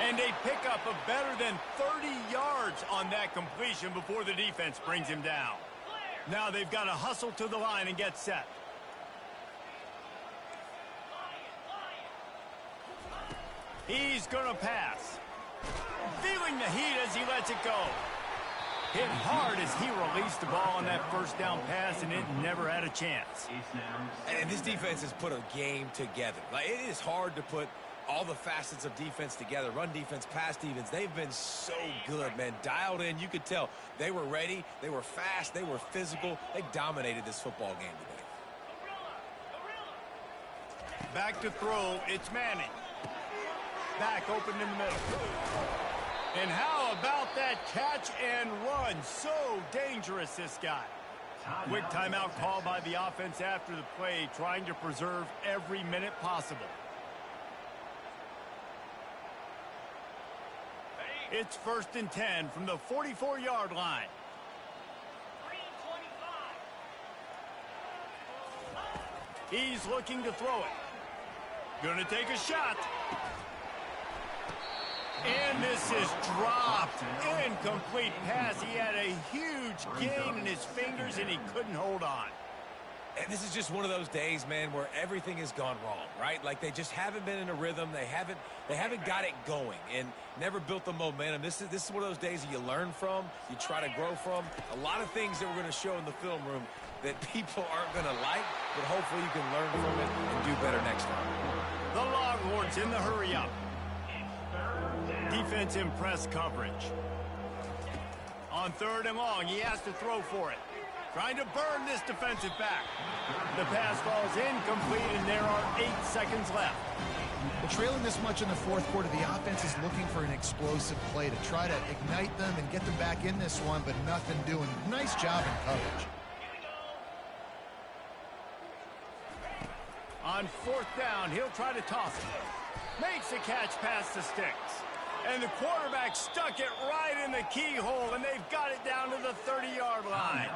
And they pick up a better than 30 yards on that completion before the defense brings him down. Now they've got to hustle to the line and get set. He's going to pass. Feeling the heat as he lets it go. Hit hard as he released the ball on that first down pass, and it never had a chance. And this defense has put a game together. Like, it is hard to put all the facets of defense together. Run defense, pass defense. They've been so good, man. Dialed in. You could tell they were ready. They were fast. They were physical. They dominated this football game today. Back to throw. It's Manning. Back open in the middle. And how about that catch and run? So dangerous, this guy. Quick timeout call by the offense after the play, trying to preserve every minute possible. It's 1st and 10 from the 44-yard line. 3:25. He's looking to throw it. Gonna take a shot. And this is dropped. Incomplete pass. He had a huge gain in his fingers, and he couldn't hold on. And this is just one of those days, man, where everything has gone wrong, right? Like, they just haven't been in a rhythm. They haven't got it going and never built the momentum. This is one of those days that you learn from, you try to grow from. A lot of things that we're going to show in the film room that people aren't going to like, but hopefully you can learn from it and do better next time. The Longhorns in the hurry-up. Defense in press coverage. On 3rd and long, he has to throw for it. Trying to burn this defensive back. The pass falls incomplete, and there are 8 seconds left. Well, trailing this much in the fourth quarter, the offense is looking for an explosive play to try to ignite them and get them back in this one, but nothing doing. Nice job in coverage. On fourth down, he'll try to toss it. Makes the catch past the sticks. And the quarterback stuck it right in the keyhole, and they've got it down to the 30-yard line.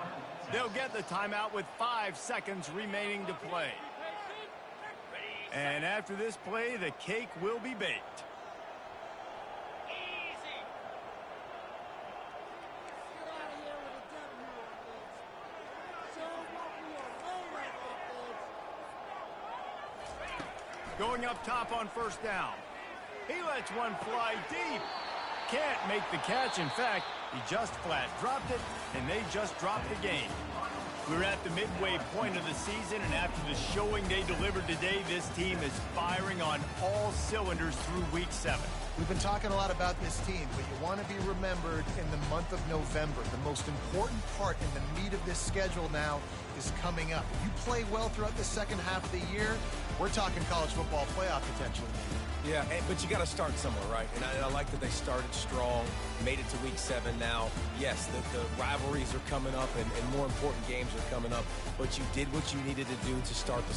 They'll get the timeout with 5 seconds remaining to play. And after this play, the cake will be baked. Going up top on first down. He lets one fly deep. Can't make the catch. In fact, he just flat dropped it, and they just dropped the game. We're at the midway point of the season, and after the showing they delivered today, this team is firing on all cylinders through week 7. We've been talking a lot about this team, but you want to be remembered in the month of November. The most important part in the meat of this schedule now is coming up. If you play well throughout the second half of the year, we're talking college football playoff potentially. Yeah, but you got to start somewhere, right? And I like that they started strong, made it to week 7 now. Yes, the rivalries are coming up, and more important games are coming up, but you did what you needed to do to start the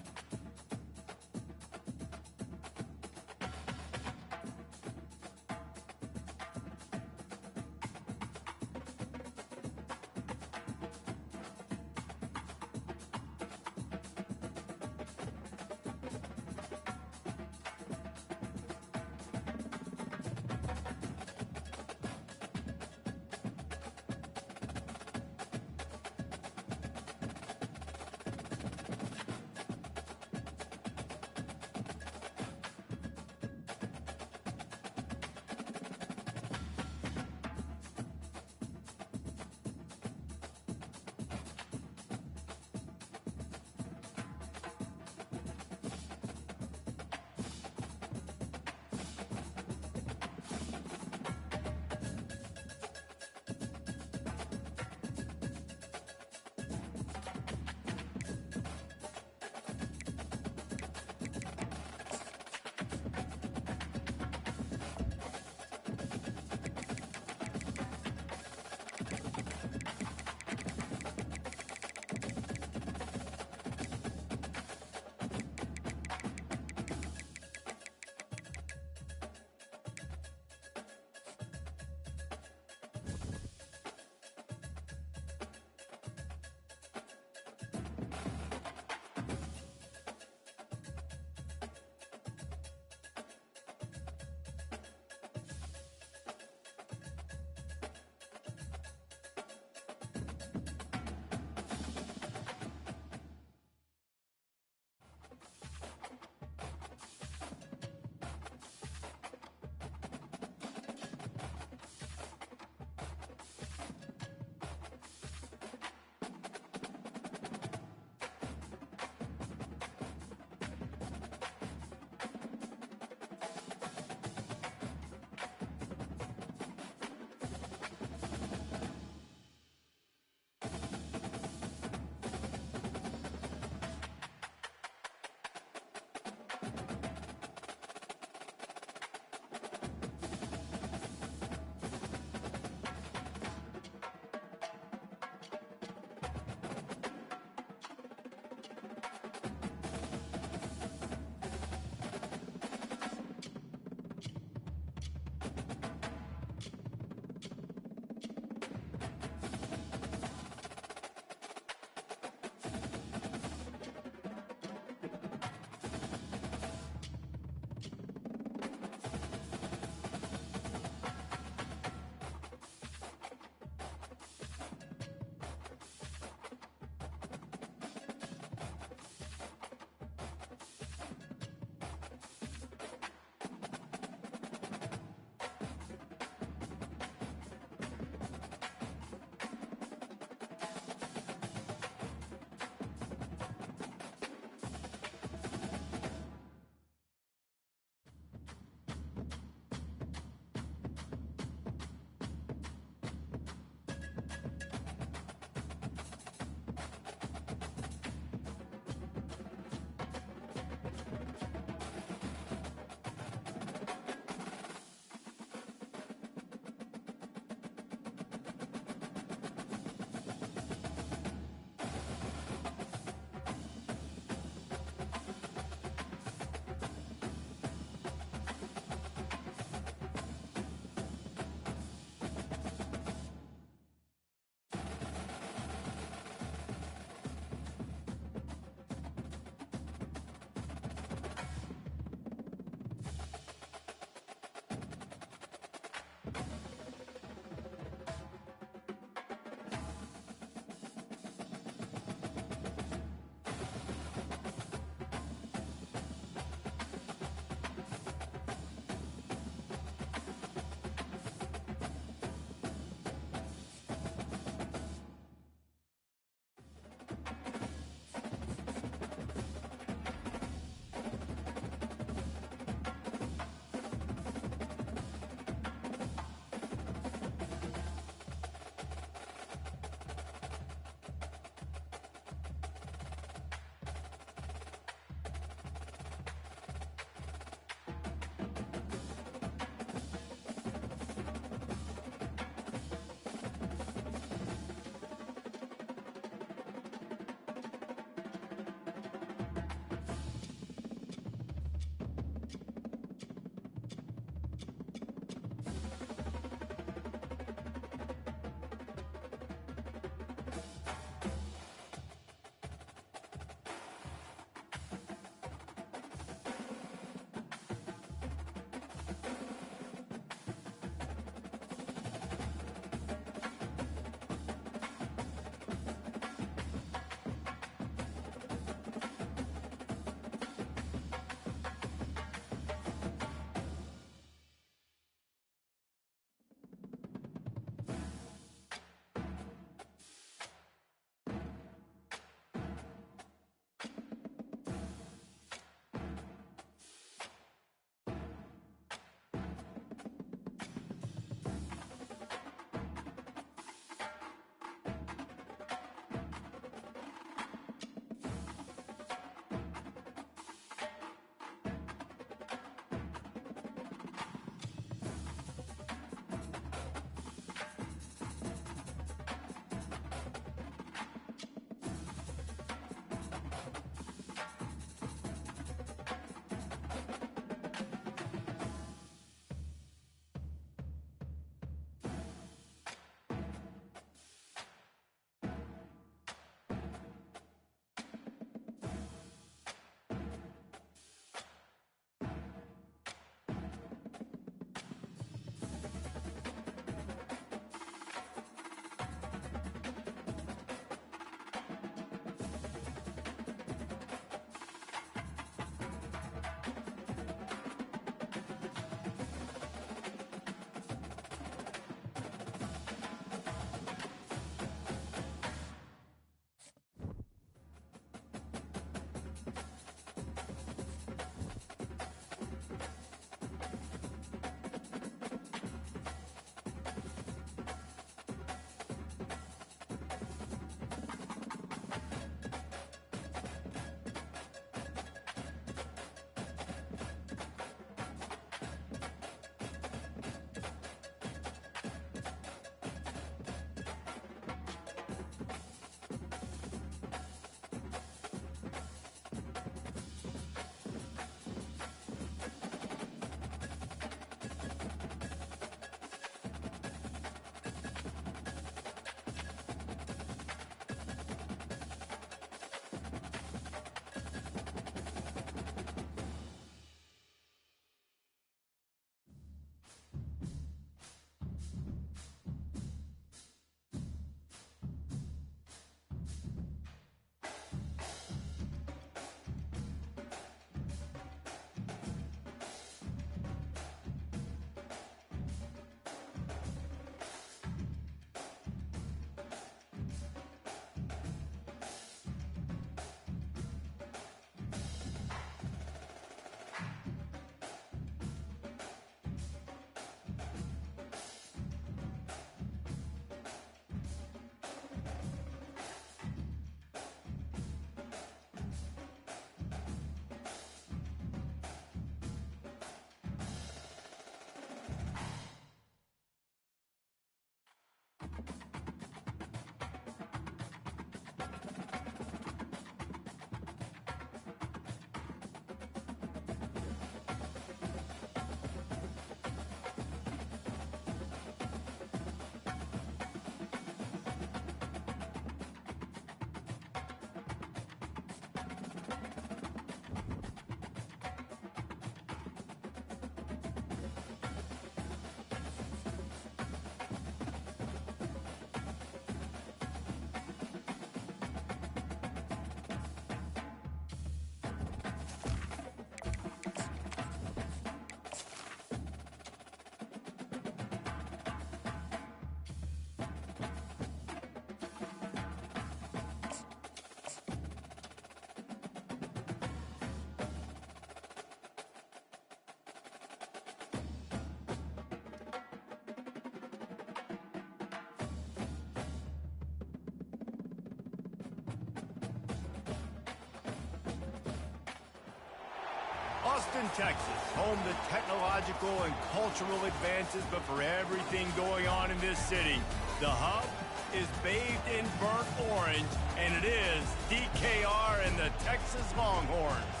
Austin, Texas, home to technological and cultural advances, but for everything going on in this city, the hub is bathed in burnt orange, and it is DKR and the Texas Longhorns.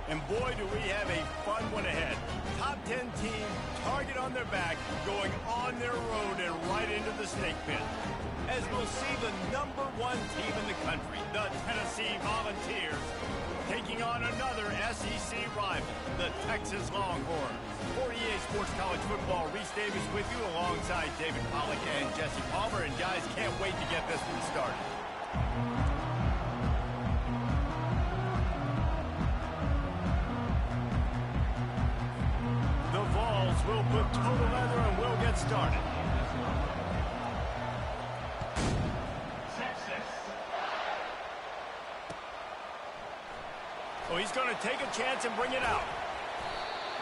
And boy, do we have a fun one ahead. Top 10 team, target on their back, going on their road and right into the snake pit. As we'll see the #1 team in the country, the Tennessee Volunteers, taking on another SEC rival, the Texas Longhorns. For EA Sports College Football, Reese Davis with you alongside David Pollack and Jesse Palmer. And guys, can't wait to get this one started. The Vols will put total leather and we'll get started. Oh, he's going to take a chance and bring it out.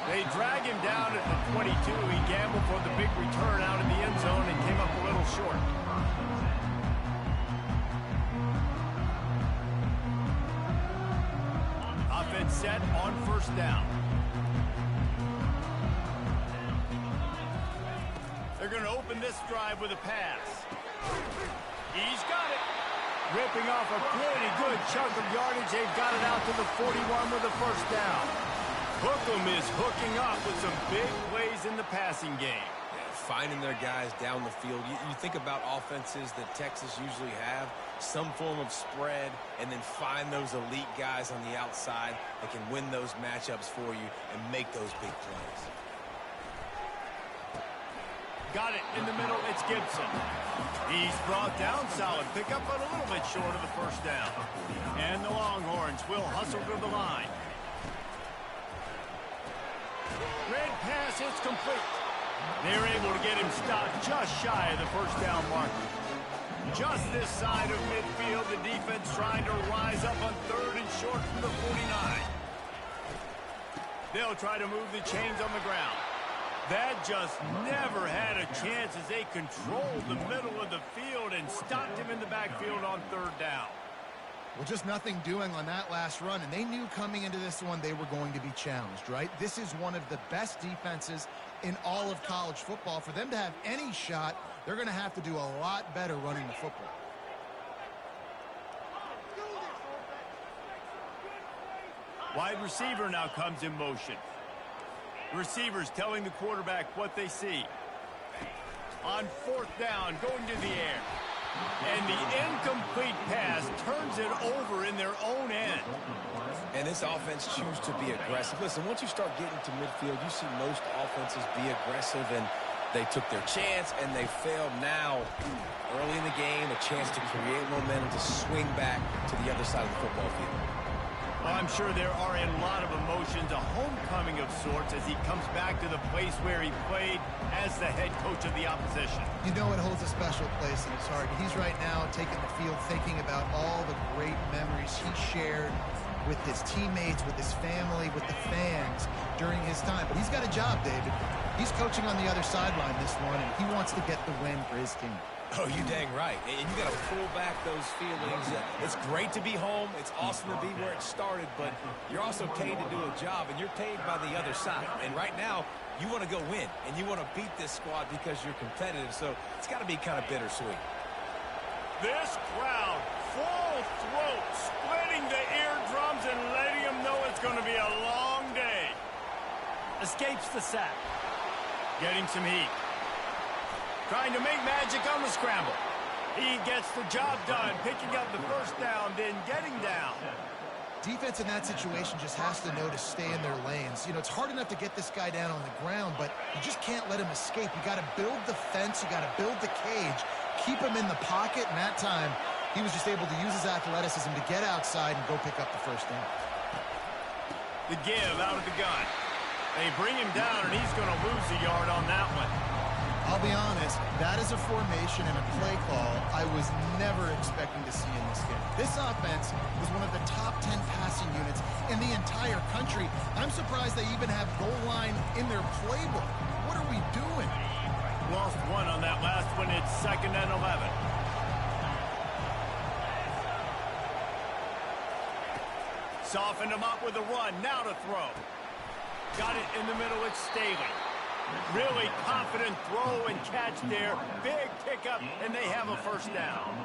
They drag him down at the 22. He gambled for the big return out in the end zone and came up a little short. Offense set on first down. They're going to open this drive with a pass. He's got it. Ripping off a pretty good chunk of yardage. They've got it out to the 41 with a first down. Hookem is hooking up with some big plays in the passing game. Yeah, finding their guys down the field. You think about offenses that Texas usually have, some form of spread, and then find those elite guys on the outside that can win those matchups for you and make those big plays. Got it in the middle. It's Gibson. He's brought down. Solid pickup, but a little bit short of the first down. And the Longhorns will hustle to the line. Red pass, it's complete. They're able to get him stopped just shy of the first down marker. Just this side of midfield, the defense trying to rise up on third and short from the 49. They'll try to move the chains on the ground. That just never had a chance as they controlled the middle of the field and stopped him in the backfield on third down. Well, just nothing doing on that last run, and they knew coming into this one they were going to be challenged, right? This is one of the best defenses in all of college football. For them to have any shot, they're going to have to do a lot better running the football. Wide receiver now comes in motion. Receivers telling the quarterback what they see. On fourth down, going to the air. And the incomplete pass turns it over in their own end. And this offense chooses to be aggressive. Listen, once you start getting to midfield, you see most offenses be aggressive, and they took their chance, and they failed now. Early in the game, a chance to create momentum, to swing back to the other side of the football field. Well, I'm sure there are a lot of emotions, a homecoming of sorts as he comes back to the place where he played as the head coach of the opposition. You know it holds a special place in his heart. He's right now taking the field thinking about all the great memories he shared with his teammates, with his family, with the fans during his time. But he's got a job, David. He's coaching on the other sideline this one, and he wants to get the win for his team. Oh, you dang right. And you got to pull back those feelings. It's great to be home. It's awesome to be where it started, but you're also paid to do a job, and you're paid by the other side. And right now, you want to go win, and you want to beat this squad because you're competitive, so it's got to be kind of bittersweet. This crowd, full throat, splitting the eardrums and letting them know it's going to be a long day. Escapes the sack. Getting some heat. Trying to make magic on the scramble. He gets the job done, picking up the first down, then getting down. Defense in that situation just has to know to stay in their lanes. You know, it's hard enough to get this guy down on the ground, but you just can't let him escape. You got to build the fence. You got to build the cage. Keep him in the pocket, and that time he was just able to use his athleticism to get outside and go pick up the first down. The give out of the gun. They bring him down, and he's going to lose a yard on that one. I'll be honest, that is a formation and a play call I was never expecting to see in this game. This offense was one of the top 10 passing units in the entire country. I'm surprised they even have goal line in their playbook. What are we doing? Lost one on that last one. It's 2nd and 11. Softened him up with a run. Now to throw. Got it in the middle. It's Staley. Really confident throw and catch there. Big pickup, and they have a first down.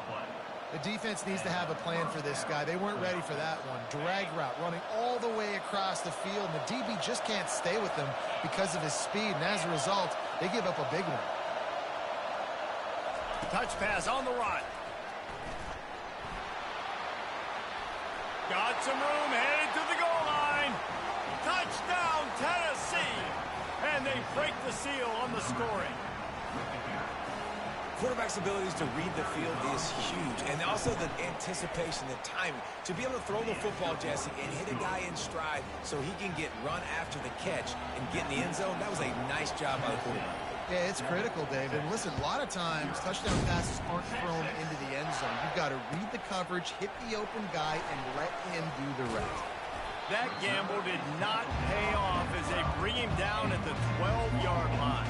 The defense needs to have a plan for this guy. They weren't ready for that one. Drag route running all the way across the field, and the DB just can't stay with them because of his speed, and as a result, they give up a big one. Touch pass on the run. Got some room, headed to the goal line. Touchdown, Tennessee! And they break the seal on the scoring. Quarterback's abilities to read the field is huge, and also the anticipation, the timing. To be able to throw the football, Jesse, and hit a guy in stride so he can get run after the catch and get in the end zone, that was a nice job by the quarterback. Yeah, it's critical, David. Listen, a lot of times, touchdown passes aren't thrown into the end zone. You've got to read the coverage, hit the open guy, and let him do the rest. That gamble did not pay off as they bring him down at the 12-yard line.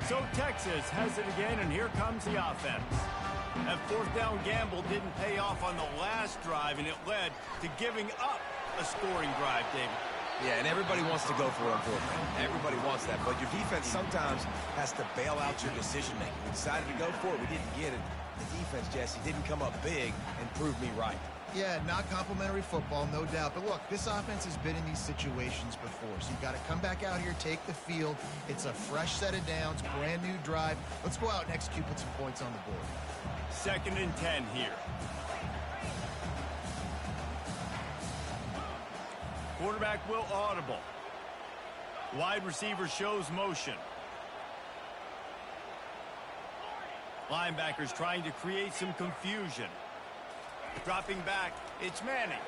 So Texas has it again, and here comes the offense. That fourth down gamble didn't pay off on the last drive, and it led to giving up a scoring drive, David. Yeah, and everybody wants to go for it on fourth down. Everybody wants that, but your defense sometimes has to bail out your decision-making. We decided to go for it. We didn't get it. The defense, Jesse, didn't come up big and prove me right. Yeah, not complimentary football, no doubt. But look, this offense has been in these situations before. So you've got to come back out here, take the field. It's a fresh set of downs, brand new drive. Let's go out and execute, put some points on the board. 2nd and 10 here. Quarterback will audible. Wide receiver shows motion. Linebackers trying to create some confusion. Dropping back, it's Manning.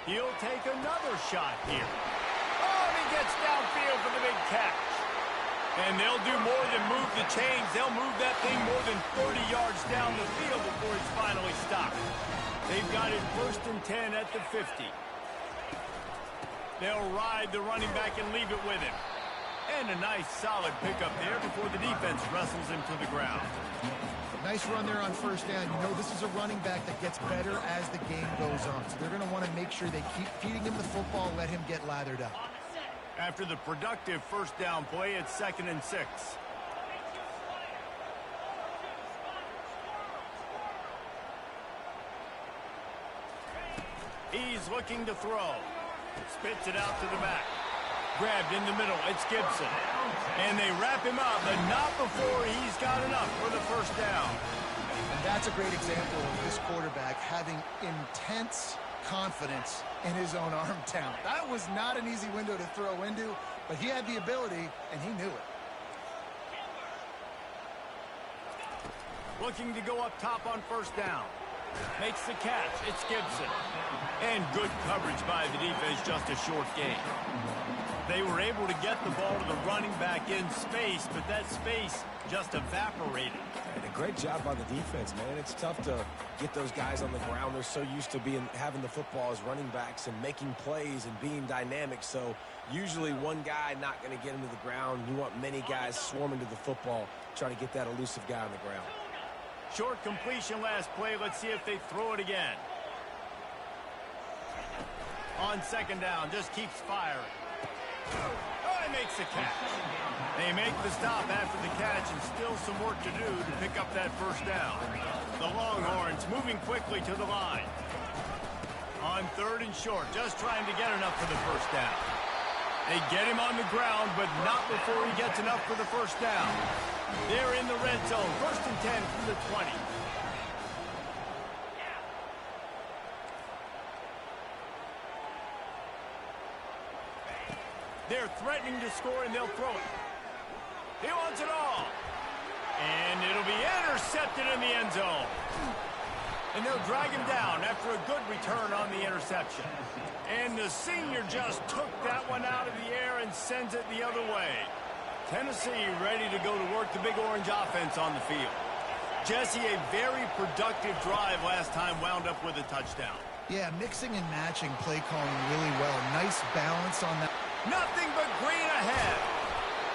He'll take another shot here. Oh, and he gets downfield for the big catch. And they'll do more than move the chains. They'll move that thing more than 30 yards down the field before it's finally stopped. They've got it 1st and 10 at the 50. They'll ride the running back and leave it with him. And a nice solid pickup there before the defense wrestles him to the ground. Nice run there on 1st down. You know this is a running back that gets better as the game goes on. So they're going to want to make sure they keep feeding him the football, let him get lathered up. After the productive 1st down play, it's 2nd and 6. He's looking to throw. Spits it out to the back. Grabbed in the middle. It's Gibson. And they wrap him up, but not before he's got enough for the 1st down. And that's a great example of this quarterback having intense confidence in his own arm talent. That was not an easy window to throw into, but he had the ability, and he knew it. Looking to go up top on 1st down. Makes the catch. It's Gibson. And good coverage by the defense, just a short gain. They were able to get the ball to the running back in space, but that space just evaporated. And a great job by the defense, man. It's tough to get those guys on the ground. They're so used to having the football as running backs and making plays and being dynamic. So usually one guy not going to get him to the ground. You want many guys swarming to the football, trying to get that elusive guy on the ground. Short completion last play. Let's see if they throw it again. On 2nd down, just keeps firing. Oh, he makes the catch. They make the stop after the catch, and still some work to do to pick up that 1st down. The Longhorns moving quickly to the line. On 3rd and short, just trying to get enough for the 1st down. They get him on the ground, but not before he gets enough for the 1st down. They're in the red zone, 1st and 10 from the 20. They're threatening to score, and they'll throw it. He wants it all. And it'll be intercepted in the end zone. And they'll drag him down after a good return on the interception. And the senior just took that one out of the air and sends it the other way. Tennessee ready to go to work the Big Orange offense on the field. Jesse, a very productive drive last time wound up with a touchdown. Yeah, mixing and matching play calling really well. Nice balance on that. Nothing but green ahead.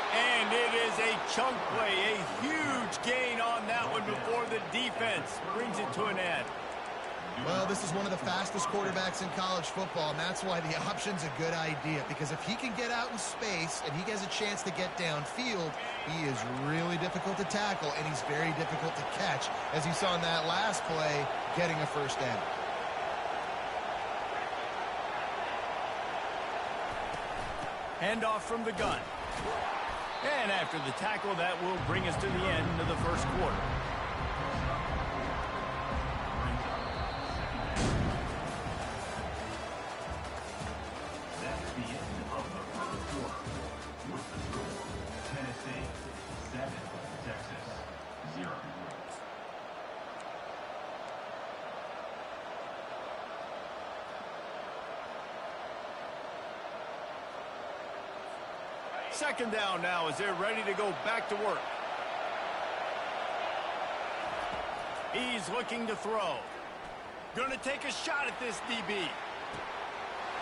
And it is a chunk play, a huge gain on that one before the defense brings it to an end. Well, this is one of the fastest quarterbacks in college football, and that's why the option's a good idea, because if he can get out in space and he has a chance to get downfield, he is really difficult to tackle, and he's very difficult to catch, as you saw in that last play, getting a first down. Handoff from the gun. And after the tackle, that will bring us to the end of the first quarter. That's the end of the first quarter. With the score, Tennessee 7, Texas 0. Second down now as they're ready to go back to work. He's looking to throw. Gonna take a shot at this DB.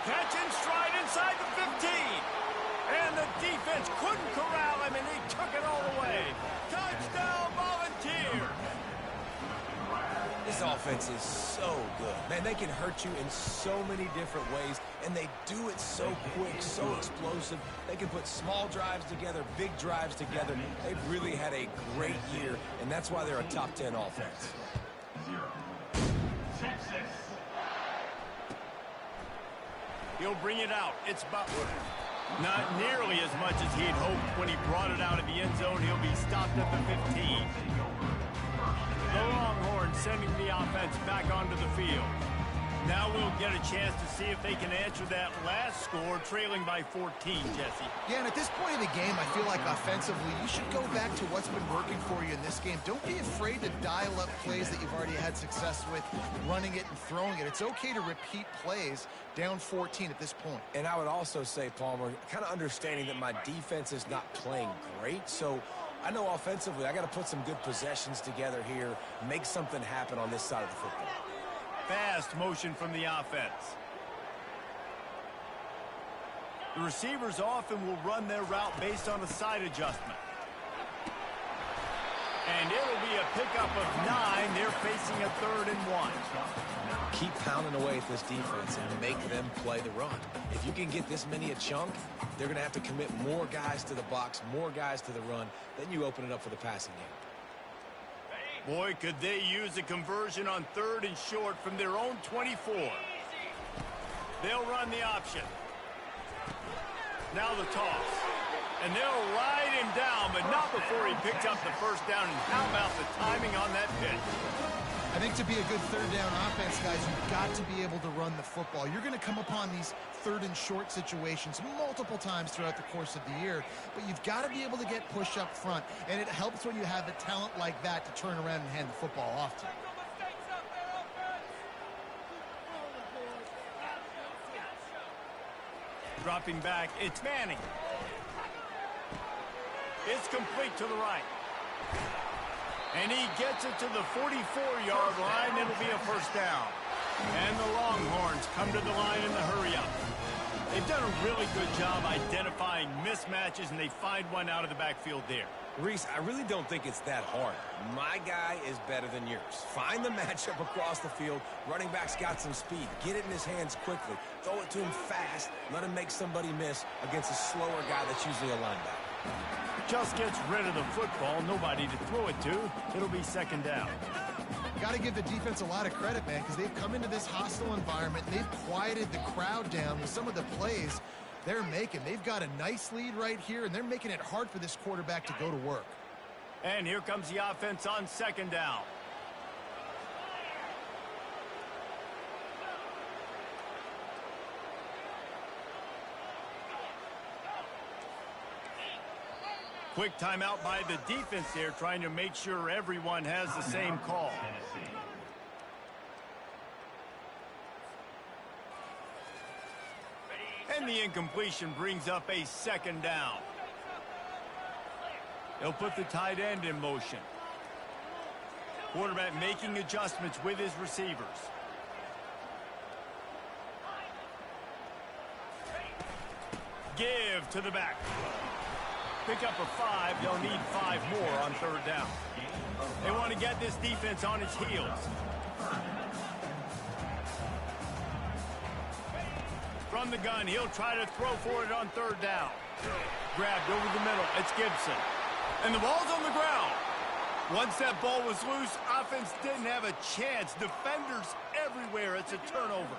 Catch in stride inside the 15. And the defense couldn't corral him, and he took it all the way. Touchdown, Volunteers! This offense is so good. Man, they can hurt you in so many different ways, and they do it so quick, so explosive. They can put small drives together, big drives together. They've really had a great year, and that's why they're a top 10 offense. 0. Texas. He'll bring it out. It's Butler. Not nearly as much as he'd hoped when he brought it out of the end zone. He'll be stopped at the 15. The Longhorns sending the offense back onto the field. Now we'll get a chance to see if they can answer that last score, trailing by 14, Jesse. Yeah, and at this point in the game, I feel like offensively, you should go back to what's been working for you in this game. Don't be afraid to dial up plays that you've already had success with, running it and throwing it. It's okay to repeat plays down 14 at this point. And I would also say, Palmer, kind of understanding that my defense is not playing great, so I know offensively I got to put some good possessions together here, make something happen on this side of the football. Fast motion from the offense. The receivers often will run their route based on a side adjustment. And it'll be a pickup of 9. They're facing a 3rd and 1. Keep pounding away at this defense and make them play the run. If you can get this many a chunk, they're going to have to commit more guys to the box, more guys to the run. Then you open it up for the passing game. Boy, could they use a conversion on 3rd and short from their own 24. They'll run the option. Now the toss. And they'll ride him down, but not before he picks up the first down. And how about the timing on that pitch? I think to be a good 3rd down offense, guys, you've got to be able to run the football. You're going to come upon these 3rd and short situations multiple times throughout the course of the year, but you've got to be able to get push up front, and it helps when you have a talent like that to turn around and hand the football off to. Dropping back, it's Manning. It's complete to the right. And he gets it to the 44-yard line. It'll be a first down. And the Longhorns come to the line in the hurry-up. They've done a really good job identifying mismatches, and they find one out of the backfield there. Reese, I really don't think it's that hard. My guy is better than yours. Find the matchup across the field. Running back's got some speed. Get it in his hands quickly. Throw it to him fast. Let him make somebody miss against a slower guy that's usually a linebacker. Just gets rid of the football. Nobody to throw it to. It'll be second down. Got to give the defense a lot of credit, man, because they've come into this hostile environment, and they've quieted the crowd down with some of the plays they're making. They've got a nice lead right here, and they're making it hard for this quarterback to go to work. And here comes the offense on second down. Quick timeout by the defense there, trying to make sure everyone has the same call. And the incompletion brings up a second down. They'll put the tight end in motion. Quarterback making adjustments with his receivers. give to the back. Pick up a 5. They'll need 5 more on third down. They want to get this defense on its heels. From the gun, he'll try to throw for it on third down. Grabbed over the middle. It's Gibson. And the ball's on the ground. Once that ball was loose, offense didn't have a chance. Defenders everywhere. It's a turnover.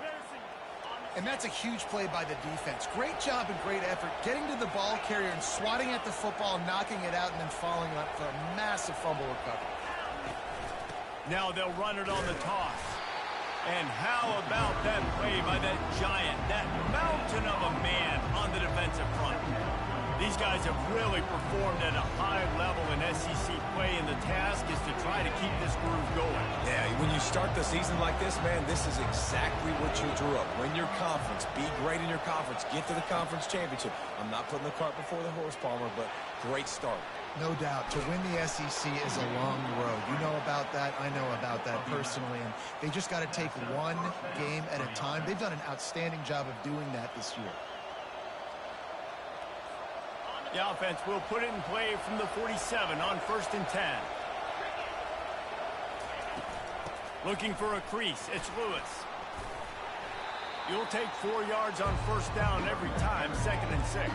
And that's a huge play by the defense. Great job and great effort getting to the ball carrier and swatting at the football, knocking it out, and then following up for a massive fumble recovery. Now they'll run it on the toss. And how about that play by that giant, that mountain of a man on the defensive front? These guys have really performed at a high level in SEC play, and the task is to try to keep this groove going. Yeah, when you start the season like this, man, this is exactly what you drew up. Win your conference, be great in your conference, get to the conference championship. I'm not putting the cart before the horse, Palmer, but great start. No doubt. To win the SEC is a long road. You know about that. I know about that personally. And they just got to take one game at a time. They've done an outstanding job of doing that this year. The offense will put it in play from the 47 on 1st and 10. Looking for a crease. It's Lewis. You'll take 4 yards on 1st down every time, 2nd and 6.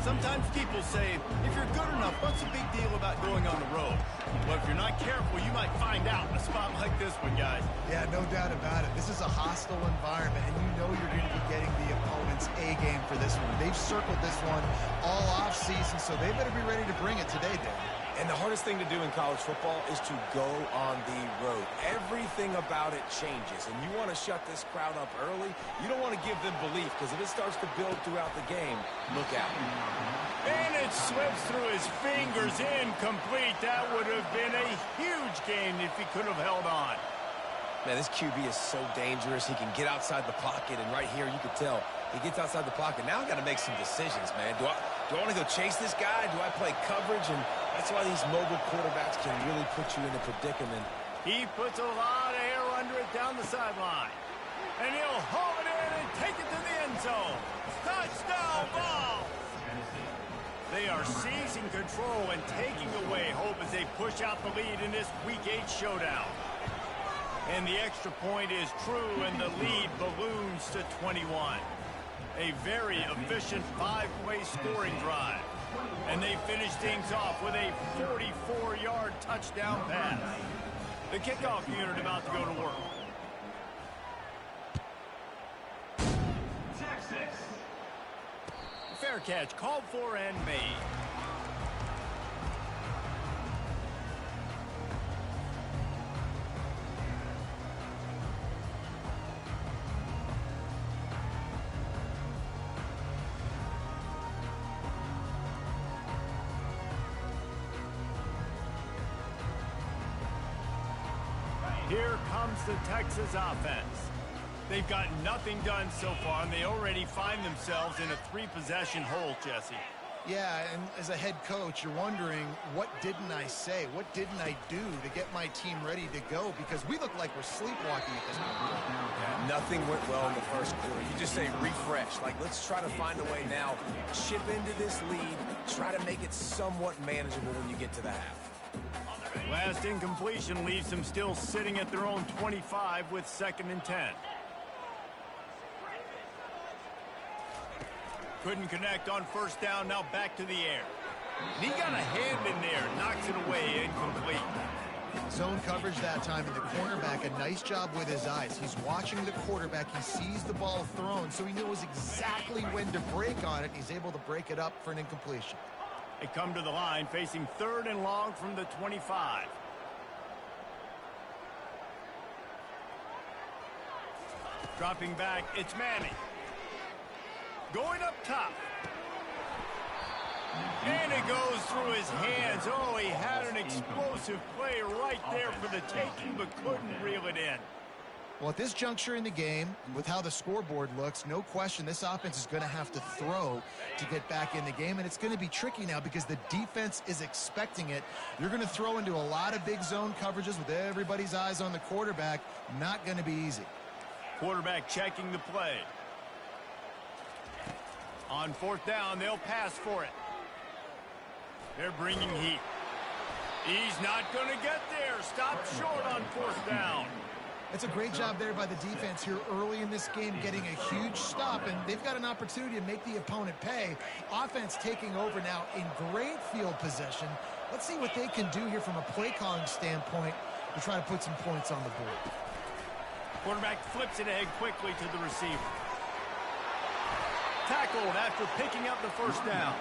Sometimes people say, if you're good enough, what's the big deal about going on the road? Well, if you're not careful, you might find out in a spot like this one, guys. Yeah, no doubt about it. This is a hostile environment, and you know you're going to be getting the opponent's A game for this one. They've circled this one all off season, so they better be ready to bring it today, Dan. And the hardest thing to do in college football is to go on the road. Everything about it changes, and you want to shut this crowd up early. You don't want to give them belief, because if it starts to build throughout the game, look out. And it slips through his fingers, incomplete. That would have been a huge gain if he could have held on. Man, this QB is so dangerous. He can get outside the pocket, and right here you can tell he gets outside the pocket. Now I got to make some decisions, man. Do I want to go chase this guy? Do I play coverage? And that's why these mobile quarterbacks can really put you in a predicament. He puts a lot of air under it down the sideline. And he'll haul it in and take it to the end zone. Touchdown ball! They are seizing control and taking away hope as they push out the lead in this Week 8 showdown. And the extra point is true, and the lead balloons to 21. A very efficient 5-play scoring drive. And they finish things off with a 44-yard touchdown pass. The kickoff unit about to go to work. Texas. Fair catch, called for and made. Here comes the Texas offense. They've got nothing done so far, and they already find themselves in a 3-possession hole, Jesse. Yeah, and as a head coach, you're wondering, what didn't I say? What didn't I do to get my team ready to go? Because we look like we're sleepwalking at this point. Yeah, nothing went well in the first quarter. You just say refresh. Like, let's try to find a way now. Chip into this lead. Try to make it somewhat manageable when you get to the half. Last incompletion leaves them still sitting at their own 25 with 2nd and 10. Couldn't connect on 1st down, now back to the air. And he got a hand in there, knocks it away, incomplete. Zone coverage that time, and the cornerback, a nice job with his eyes. He's watching the quarterback. He sees the ball thrown, so he knows exactly when to break on it. He's able to break it up for an incompletion. They come to the line, facing 3rd and long from the 25. Dropping back, it's Manning. Going up top. And it goes through his hands. Oh, he had an explosive play right there for the taking, but couldn't reel it in. Well, at this juncture in the game, with how the scoreboard looks, no question this offense is going to have to throw to get back in the game, and it's going to be tricky now because the defense is expecting it. You're going to throw into a lot of big zone coverages with everybody's eyes on the quarterback. Not going to be easy. Quarterback checking the play. On fourth down, they'll pass for it. They're bringing heat. He's not going to get there. Stop short on fourth down. That's a great job there by the defense here early in this game, getting a huge stop, and they've got an opportunity to make the opponent pay. Offense taking over now in great field possession. Let's see what they can do here from a play calling standpoint to try to put some points on the board. Quarterback flips it ahead quickly to the receiver. Tackled after picking up the first down.